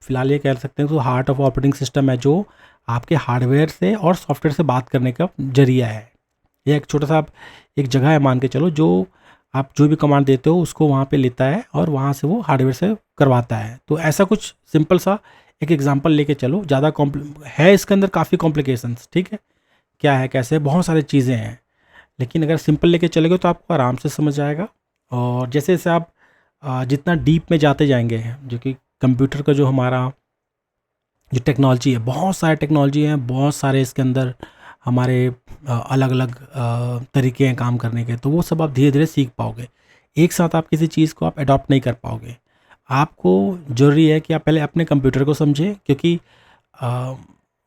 फ़िलहाल ये कह सकते हैं तो हार्ट ऑफ ऑपरेटिंग सिस्टम है, जो आपके हार्डवेयर से और सॉफ्टवेयर से बात करने का ज़रिया है। ये एक छोटा सा एक जगह है मान के चलो, जो आप जो भी कमांड देते हो उसको वहाँ पे लेता है और वहाँ से वो हार्डवेयर से करवाता है। तो ऐसा कुछ सिंपल सा एक एग्जांपल लेके चलो, ज़्यादा है इसके अंदर काफ़ी कॉम्प्लिकेशंस, ठीक है, क्या है कैसे बहुत सारी चीज़ें हैं, लेकिन अगर सिंपल लेके चलेंगे तो आपको आराम से समझ आएगा। और जैसे जैसे आप जितना डीप में जाते जाएंगे, जो कि कंप्यूटर का जो हमारा जो टेक्नोलॉजी है, बहुत सारे टेक्नोलॉजी हैं, बहुत सारे इसके अंदर हमारे अलग अलग तरीके हैं काम करने के, तो वो सब आप धीरे धीरे सीख पाओगे। एक साथ आप किसी चीज़ को आप अडॉप्ट नहीं कर पाओगे। आपको ज़रूरी है कि आप पहले अपने कंप्यूटर को समझें, क्योंकि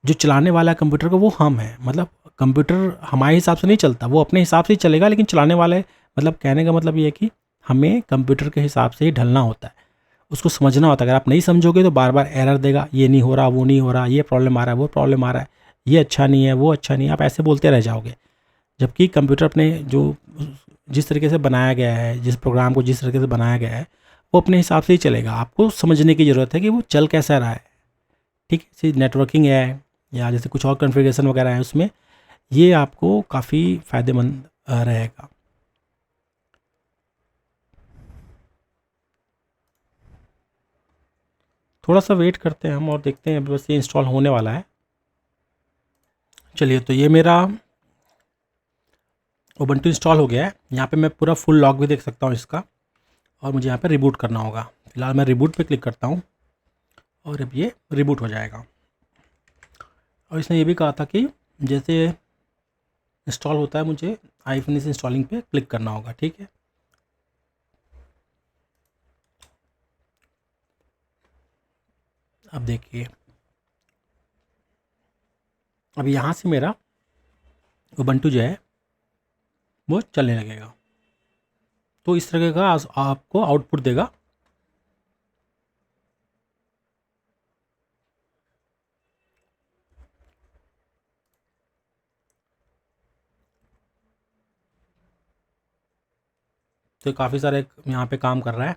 जो चलाने वाला है कंप्यूटर को वो हम हैं। मतलब कंप्यूटर हमारे हिसाब से नहीं चलता, वो अपने हिसाब से ही चलेगा, लेकिन चलाने वाले मतलब कहने का मतलब ये है कि हमें कंप्यूटर के हिसाब से ही ढलना होता है, उसको समझना होता है। अगर आप नहीं समझोगे तो बार बार एरर देगा, ये नहीं हो रहा, वो नहीं हो रहा, ये प्रॉब्लम आ रहा है, वो प्रॉब्लम आ रहा है, ये अच्छा नहीं है, वो अच्छा नहीं है, आप ऐसे बोलते रह जाओगे। जबकि कंप्यूटर अपने जो जिस तरीके से बनाया गया है, जिस प्रोग्राम को जिस तरीके से बनाया गया है, वो अपने हिसाब से ही चलेगा। आपको समझने की ज़रूरत है कि वो चल कैसा रहा है, ठीक है। जैसे नेटवर्किंग है या जैसे कुछ और कॉन्फ़िगरेशन वगैरह है, उसमें ये आपको काफ़ी फ़ायदेमंद रहेगा। थोड़ा सा वेट करते हैं हम और देखते हैं, बस ये इंस्टॉल होने वाला है। चलिए, तो ये मेरा उबंटू इंस्टॉल हो गया है। यहाँ पे मैं पूरा फुल लॉग भी देख सकता हूँ इसका, और मुझे यहाँ पे रिबूट करना होगा। फिलहाल मैं रिबूट पे क्लिक करता हूँ और अब ये रिबूट हो जाएगा। और इसने ये भी कहा था कि जैसे इंस्टॉल होता है मुझे आई फिनिश इंस्टॉलिंग पे क्लिक करना होगा, ठीक है। अब देखिए, अब यहाँ से मेरा उबंटू जो है वो चलने लगेगा। तो इस तरह का आपको आउटपुट देगा। तो काफ़ी सारे यहाँ पे काम कर रहा है।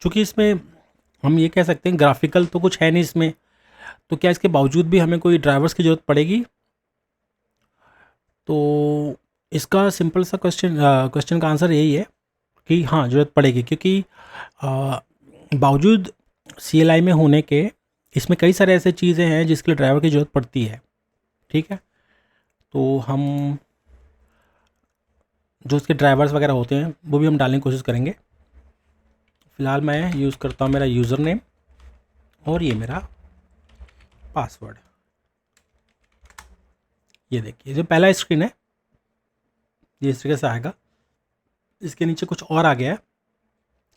चूँकि इसमें हम ये कह सकते हैं ग्राफिकल तो कुछ है नहीं इसमें, तो क्या इसके बावजूद भी हमें कोई ड्राइवर्स की ज़रूरत पड़ेगी? तो इसका सिंपल सा क्वेश्चन का आंसर यही है कि हाँ, ज़रूरत पड़ेगी, क्योंकि बावजूद CLI में होने के इसमें कई सारे ऐसे चीज़ें हैं जिसके लिए ड्राइवर की ज़रूरत पड़ती है, ठीक है। तो हम जो उसके ड्राइवर्स वगैरह होते हैं वो भी हम डालने की कोशिश करेंगे। फ़िलहाल मैं यूज़ करता हूँ मेरा यूज़र नेम और ये मेरा पासवर्ड। ये देखिए जो पहला स्क्रीन है ये इस तरीके से आएगा, इसके नीचे कुछ और आ गया है,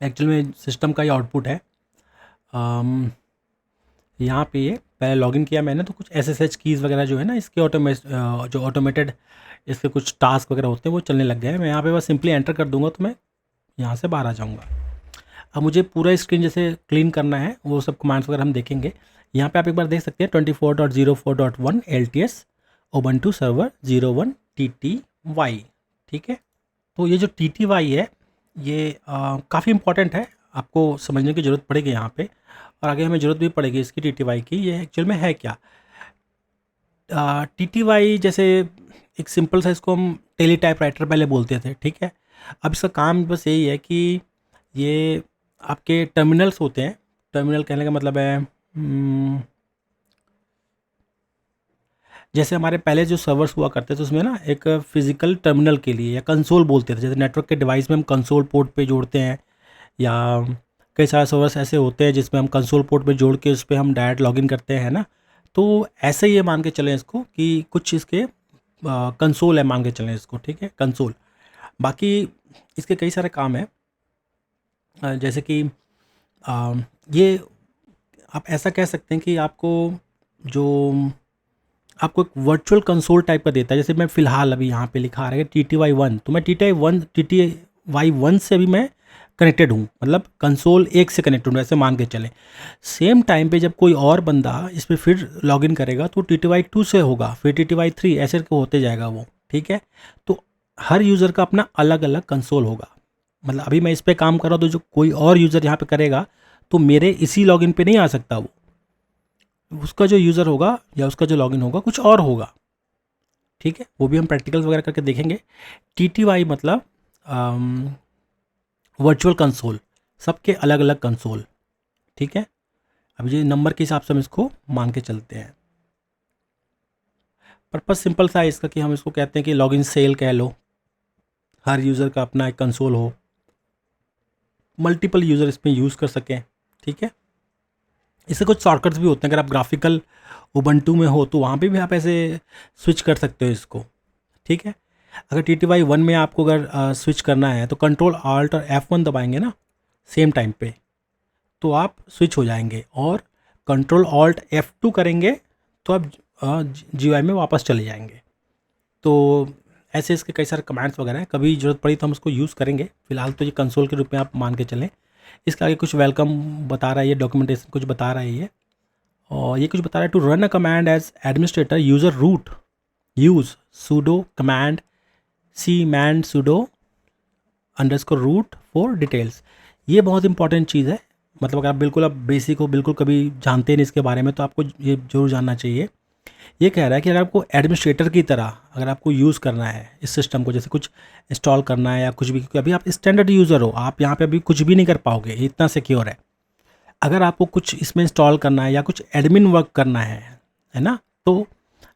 एक्चुअल में सिस्टम का ये आउटपुट है। यहाँ पे ये पहले लॉगिन किया मैंने तो कुछ SSH कीज़ वगैरह जो है ना इसके जो ऑटोमेटेड इसके कुछ टास्क वगैरह होते हैं वो चलने लग गए हैं। मैं यहाँ पे बस सिंपली एंटर कर दूंगा तो मैं यहाँ से बाहर आ जाऊँगा। अब मुझे पूरा स्क्रीन जैसे क्लीन करना है वो सब कमांड्स वगैरह हम देखेंगे। यहाँ पे आप एक बार देख सकते हैं 24.04.1 LTS Ubuntu सर्वर 01 TTY, ठीक है। तो ये जो TTY है ये काफ़ी इंपॉर्टेंट है, आपको समझने की ज़रूरत पड़ेगी यहाँ पे, और आगे हमें ज़रूरत भी पड़ेगी इसकी TTY की। ये एक्चुअल में है क्या? TTY जैसे एक सिंपल सा इसको हम टेली टाइपराइटर पहले बोलते थे, ठीक है। अब इसका काम बस यही है कि ये आपके टर्मिनल्स होते हैं, टर्मिनल कहने का मतलब है जैसे हमारे पहले जो सर्वर्स हुआ करते थे उसमें ना एक फिजिकल टर्मिनल के लिए या कंसोल बोलते थे, जैसे नेटवर्क के डिवाइस में हम कंसोल पोर्ट पे जोड़ते हैं, या कई सारे सर्वर्स ऐसे होते हैं जिसमें हम कंसोल पोर्ट पे जोड़ के उस पर हम डायरेक्ट लॉगिन करते हैं ना। तो ऐसे ही ये मान के चलें इसको कि कुछ इसके कंसोल है, मान के चलें इसको, ठीक है, कंसोल। बाकी इसके कई सारे काम हैं, जैसे कि ये आप ऐसा कह सकते हैं कि आपको एक वर्चुअल कंसोल टाइप का देता है। जैसे मैं फ़िलहाल अभी यहाँ पे लिखा आ रहा है TTY1, तो मैं TTY1 से अभी मैं कनेक्टेड हूँ, मतलब कंसोल 1 से कनेक्टेड हूँ, ऐसे मान के चलें। सेम टाइम पे जब कोई और बंदा इस पर फिर लॉगिन करेगा तो TTY2 से होगा, फिर TTY3 ऐसे होते जाएगा वो, ठीक है। तो हर यूज़र का अपना अलग अलग कंसोल होगा, मतलब अभी मैं इस पर काम कर रहा हूँ तो जो कोई और यूज़र यहाँ पे करेगा तो मेरे इसी लॉगिन पे नहीं आ सकता, वो उसका जो यूज़र होगा या उसका जो लॉगिन होगा कुछ और होगा, ठीक है। वो भी हम प्रैक्टिकल्स वगैरह करके देखेंगे। TTY मतलब वर्चुअल कंसोल, सबके अलग अलग कंसोल, ठीक है। अब ये नंबर के हिसाब से हम इसको मान के चलते हैं। पर्पस सिंपल सा है इसका कि हम इसको कहते हैं कि लॉगिन सेल कह लो, हर यूज़र का अपना एक कंसोल हो, मल्टीपल यूज़र इसमें यूज़ कर सकें, ठीक है। इससे कुछ शॉर्टकट्स भी होते हैं, अगर आप ग्राफिकल उबंटू में हो तो वहाँ पे भी आप ऐसे स्विच कर सकते हो इसको, ठीक है। अगर TTY1 में आपको अगर स्विच करना है तो कंट्रोल आल्ट और F1 दबाएंगे ना सेम टाइम पे तो आप स्विच हो जाएंगे, और कंट्रोल आल्ट F2 करेंगे तो आप GUI में वापस चले जाएंगे। तो ऐसे इसके कई सारे कमांड्स वगैरह हैं, कभी ज़रूरत पड़ी तो हम इसको यूज़ करेंगे। फिलहाल तो ये कंसोल के रूप में आप मान के चलें। इसके आगे कुछ वेलकम बता रहा है, ये डॉक्यूमेंटेशन कुछ बता रहा है ये, और ये कुछ बता रहा है to run a command as administrator user root use sudo command cman sudo _root for details. ये बहुत इंपॉर्टेंट चीज़ है, मतलब अगर आप बिल्कुल बेसिक हो, बिल्कुल कभी जानते नहीं इसके बारे में, तो आपको ये जरूर जानना चाहिए। ये कह रहा है कि अगर आपको एडमिनिस्ट्रेटर की तरह अगर आपको यूज़ करना है इस सिस्टम को, जैसे कुछ इंस्टॉल करना है या कुछ भी, क्योंकि अभी आप स्टैंडर्ड यूज़र हो, आप यहाँ पे अभी कुछ भी नहीं कर पाओगे, ये इतना सिक्योर है। अगर आपको कुछ इसमें इंस्टॉल करना है या कुछ एडमिन वर्क करना है ना, तो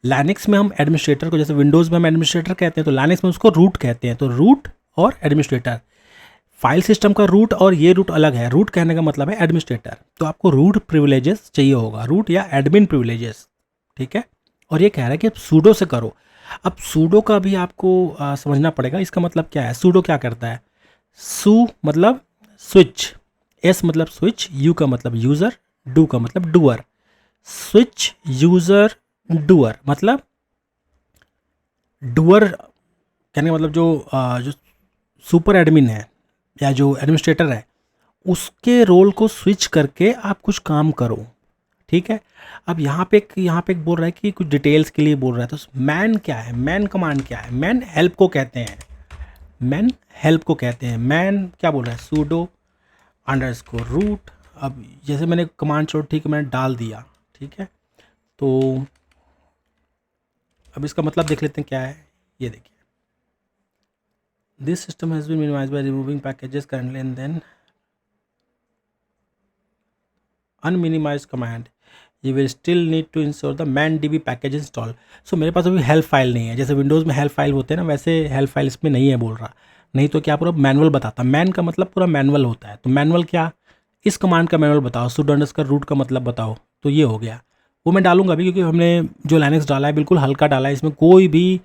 लाइनक्स में हम एडमिनिस्ट्रेटर को, जैसे विंडोज़ में हम एडमिनिस्ट्रेटर कहते हैं तो लाइनक्स में उसको रूट कहते हैं। तो रूट और एडमिनिस्ट्रेटर, फाइल सिस्टम का रूट और ये रूट अलग है। रूट कहने का मतलब है एडमिनिस्ट्रेटर, तो आपको रूट प्रिविलेजेस चाहिए होगा, रूट या एडमिन प्रिविलेजेस, ठीक है। और ये कह रहा है कि आप सूडो से करो। अब सूडो का भी आपको समझना पड़ेगा, इसका मतलब क्या है, सूडो क्या करता है। सू मतलब स्विच, एस मतलब स्विच, यू का मतलब यूज़र, डू का मतलब डूअर। स्विच यूज़र डूअर मतलब डूअर कहने का मतलब जो सुपर एडमिन है या जो एडमिनिस्ट्रेटर है उसके रोल को स्विच करके आप कुछ काम करो, ठीक है। अब यहाँ पे एक बोल रहा है कि कुछ डिटेल्स के लिए बोल रहा है, तो मैन क्या है, मैन कमांड क्या है, मैन हेल्प को कहते हैं, मैन हेल्प को कहते हैं। मैन क्या बोल रहा है, सूडो _रूट। अब जैसे मैंने कमांड छोड़, ठीक है, मैंने डाल दिया, ठीक है। तो अब इसका मतलब देख लेते हैं क्या है, ये देखिए, this system has been minimised by removing packages currently and then unminimized command you will still need to install the man-db package install। सो मेरे पास अभी हेल्प फाइल नहीं है, जैसे विंडोज़ में हेल्प फाइल होते हैं ना, वैसे हेल्प फाइल इसमें नहीं है बोल रहा, नहीं तो क्या पूरा मैनुअल बताता। मैन का मतलब पूरा मैनुअल होता है, तो मैनुअल क्या, इस कमांड का मैनुअल बताओ, sudo _ root का मतलब बताओ, तो ये हो गया। वो मैं डालूंगा अभी, क्योंकि हमने जो लाइनक्स डाला है बिल्कुल हल्का डाला है, इसमें कोई भी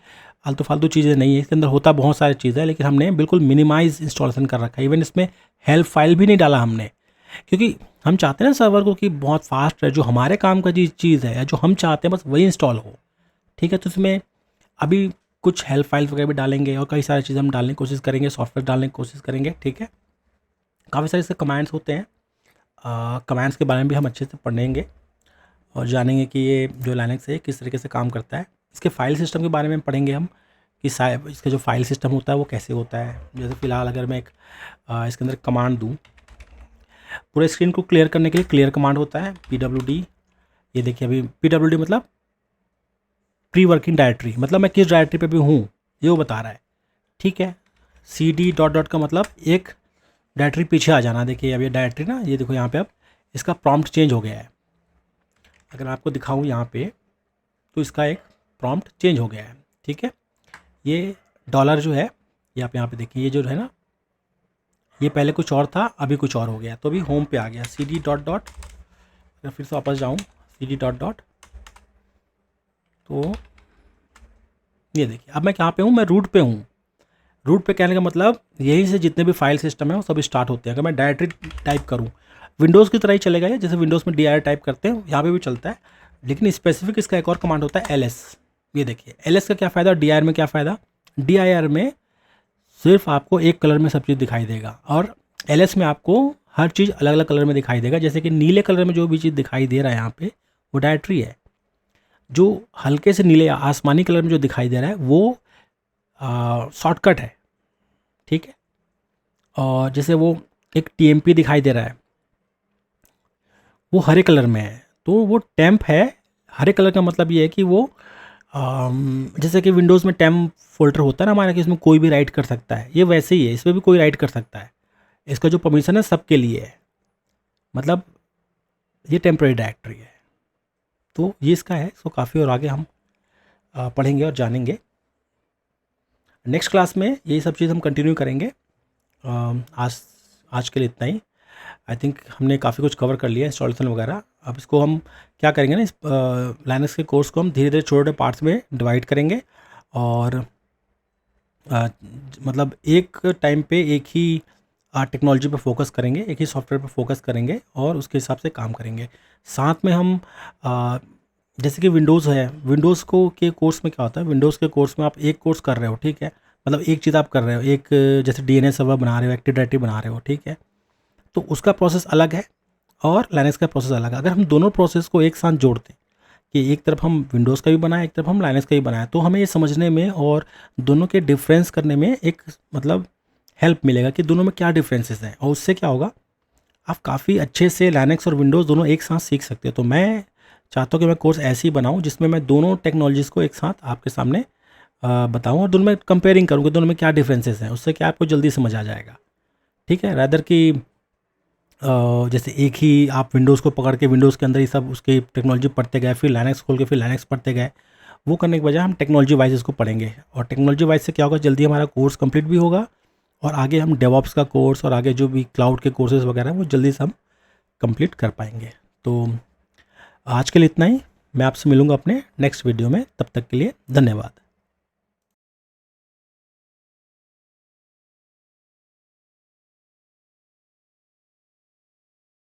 आलतू फालतू चीज़ें नहीं है। इसके अंदर होता बहुत सारी चीज़ें है, लेकिन हमने बिल्कुल मिनिमाइज इंस्टॉलेशन कर रखा है। इवन इसमें हेल्प फाइल भी नहीं डाला हमने, क्योंकि हम चाहते हैं ना सर्वर को कि बहुत फास्ट है, जो हमारे काम का चीज़ है या जो हम चाहते हैं बस वही इंस्टॉल हो। ठीक है, तो इसमें अभी कुछ हेल्प फाइल्स वगैरह भी डालेंगे और कई सारी चीज़ें हम डालने की कोशिश करेंगे, सॉफ्टवेयर डालने की कोशिश करेंगे। ठीक है, काफ़ी सारे इसके कमांड्स होते हैं, कमांड्स के बारे में भी हम अच्छे से पढ़ेंगे और जानेंगे कि ये जो लाइनक्स है किस तरीके से काम करता है। इसके फाइल सिस्टम के बारे में पढ़ेंगे हम कि इसका जो फाइल सिस्टम होता है वो कैसे होता है। जैसे फ़िलहाल अगर मैं एक इसके अंदर कमांड दूँ, पूरे स्क्रीन को क्लियर करने के लिए क्लियर कमांड होता है pwd। ये देखिए अभी pwd मतलब प्री वर्किंग डायरेक्टरी, मतलब मैं किस डायरेक्टरी पे भी हूँ ये वो बता रहा है। ठीक है, cd डॉट डॉट का मतलब एक डायरेक्टरी पीछे आ जाना। देखिए अब ये डायरेक्टरी ना, ये देखो यहाँ पे अब इसका प्रॉम्प्ट चेंज हो गया है। अगर मैं आपको दिखाऊँ यहाँ पे तो इसका एक प्रॉम्प्ट चेंज हो गया है। ठीक है, ये डॉलर जो है ये आप यहाँ पे देखिए, ये जो है ना ये पहले कुछ और था अभी कुछ और हो गया, तो अभी होम पे आ गया cd डॉट डॉट। अगर फिर से वापस जाऊँ cd डॉट डॉट, तो ये देखिए अब मैं कहाँ पे हूँ, मैं रूट पे हूँ। रूट पे कहने का मतलब यहीं से जितने भी फाइल सिस्टम है वो सभी स्टार्ट होते हैं। अगर मैं डायरेक्टरी टाइप करूँ विंडोज़ की तरह ही चलेगा ये, जैसे विंडोज़ में dir टाइप करते हैं यहाँ पे भी चलता है, लेकिन स्पेसिफिक इसका एक और कमांड होता है ls। ये देखिए ls का क्या फ़ायदा और dir में क्या फ़ायदा। dir में सिर्फ आपको एक कलर में सब चीज़ दिखाई देगा और ls में आपको हर चीज़ अलग अलग कलर में दिखाई देगा। जैसे कि नीले कलर में जो भी चीज़ दिखाई दे रहा है यहाँ पे वो डायरेक्टरी है, जो हल्के से नीले आसमानी कलर में जो दिखाई दे रहा है वो शॉर्टकट है। ठीक है, और जैसे वो एक tmp दिखाई दे रहा है वो हरे कलर में है, तो वो टेम्प है। हरे कलर का मतलब ये है कि वो जैसे कि विंडोज़ में टेम्प फोल्डर होता है ना हमारा कि इसमें कोई भी राइट कर सकता है, ये वैसे ही है, इसमें भी कोई राइट कर सकता है। इसका जो परमिशन है सबके लिए है, मतलब ये टेम्परेरी डायरेक्टरी है। तो ये इसका है। इसको काफ़ी और आगे हम पढ़ेंगे और जानेंगे। नेक्स्ट क्लास में ये सब चीज़ हम कंटिन्यू करेंगे। आज के लिए इतना ही। आई थिंक हमने काफ़ी कुछ कवर कर लिया इंस्टॉलेशन वगैरह। अब इसको हम क्या करेंगे ना, इस लाइनक्स के कोर्स को हम धीरे धीरे छोटे छोटे पार्ट्स में डिवाइड करेंगे और मतलब एक टाइम पे एक ही टेक्नोलॉजी पे फोकस करेंगे, एक ही सॉफ्टवेयर पे फोकस करेंगे और उसके हिसाब से काम करेंगे। साथ में हम जैसे कि विंडोज़ है, विंडोज़ को के कोर्स में क्या होता है, विंडोज़ के कोर्स में आप एक कोर्स कर रहे हो। ठीक है, मतलब एक चीज़ आप कर रहे हो, एक जैसे DNS सर्वर बना रहे हो, एक्टिव डायरेक्टरी बना रहे हो। ठीक है, तो उसका प्रोसेस अलग है और लाइनक्स का प्रोसेस अलग है। अगर हम दोनों प्रोसेस को एक साथ जोड़ते हैं कि एक तरफ हम विंडोज़ का भी बनाएं, एक तरफ हम लाइनक्स का भी बनाएं, तो हमें ये समझने में और दोनों के डिफरेंस करने में एक मतलब हेल्प मिलेगा कि दोनों में क्या डिफरेंसेस हैं, और उससे क्या होगा आप काफ़ी अच्छे से लाइनक्स और विंडोज़ दोनों एक साथ सीख सकते हो। तो मैं चाहता हूँ कि मैं कोर्स ऐसे ही बनाऊँ जिसमें मैं दोनों टेक्नोलॉजीज़ को एक साथ आपके सामने बताऊँ और दोनों में कंपेयरिंग करूँ कि दोनों में क्या डिफरेंसेस हैं। उससे क्या आपको जल्दी समझ आ जाएगा। ठीक है, रादर कि जैसे एक ही आप विंडोज़ को पकड़ के विंडोज़ के अंदर ही सब उसकी टेक्नोलॉजी पढ़ते गए, फिर लाइनक्स खोल के फिर लाइनक्स पढ़ते गए, वो करने के बजाय हम टेक्नोलॉजी वाइज इसको पढ़ेंगे। और टेक्नोलॉजी वाइज से क्या होगा, जल्दी हमारा कोर्स कंप्लीट भी होगा और आगे हम डेवऑप्स का कोर्स और आगे जो भी क्लाउड के कोर्सेज़ वगैरह वो जल्दी से हम कंप्लीट कर पाएंगे। तो आज के लिए इतना ही। मैं आपसे मिलूँगा अपने नेक्स्ट वीडियो में, तब तक के लिए धन्यवाद।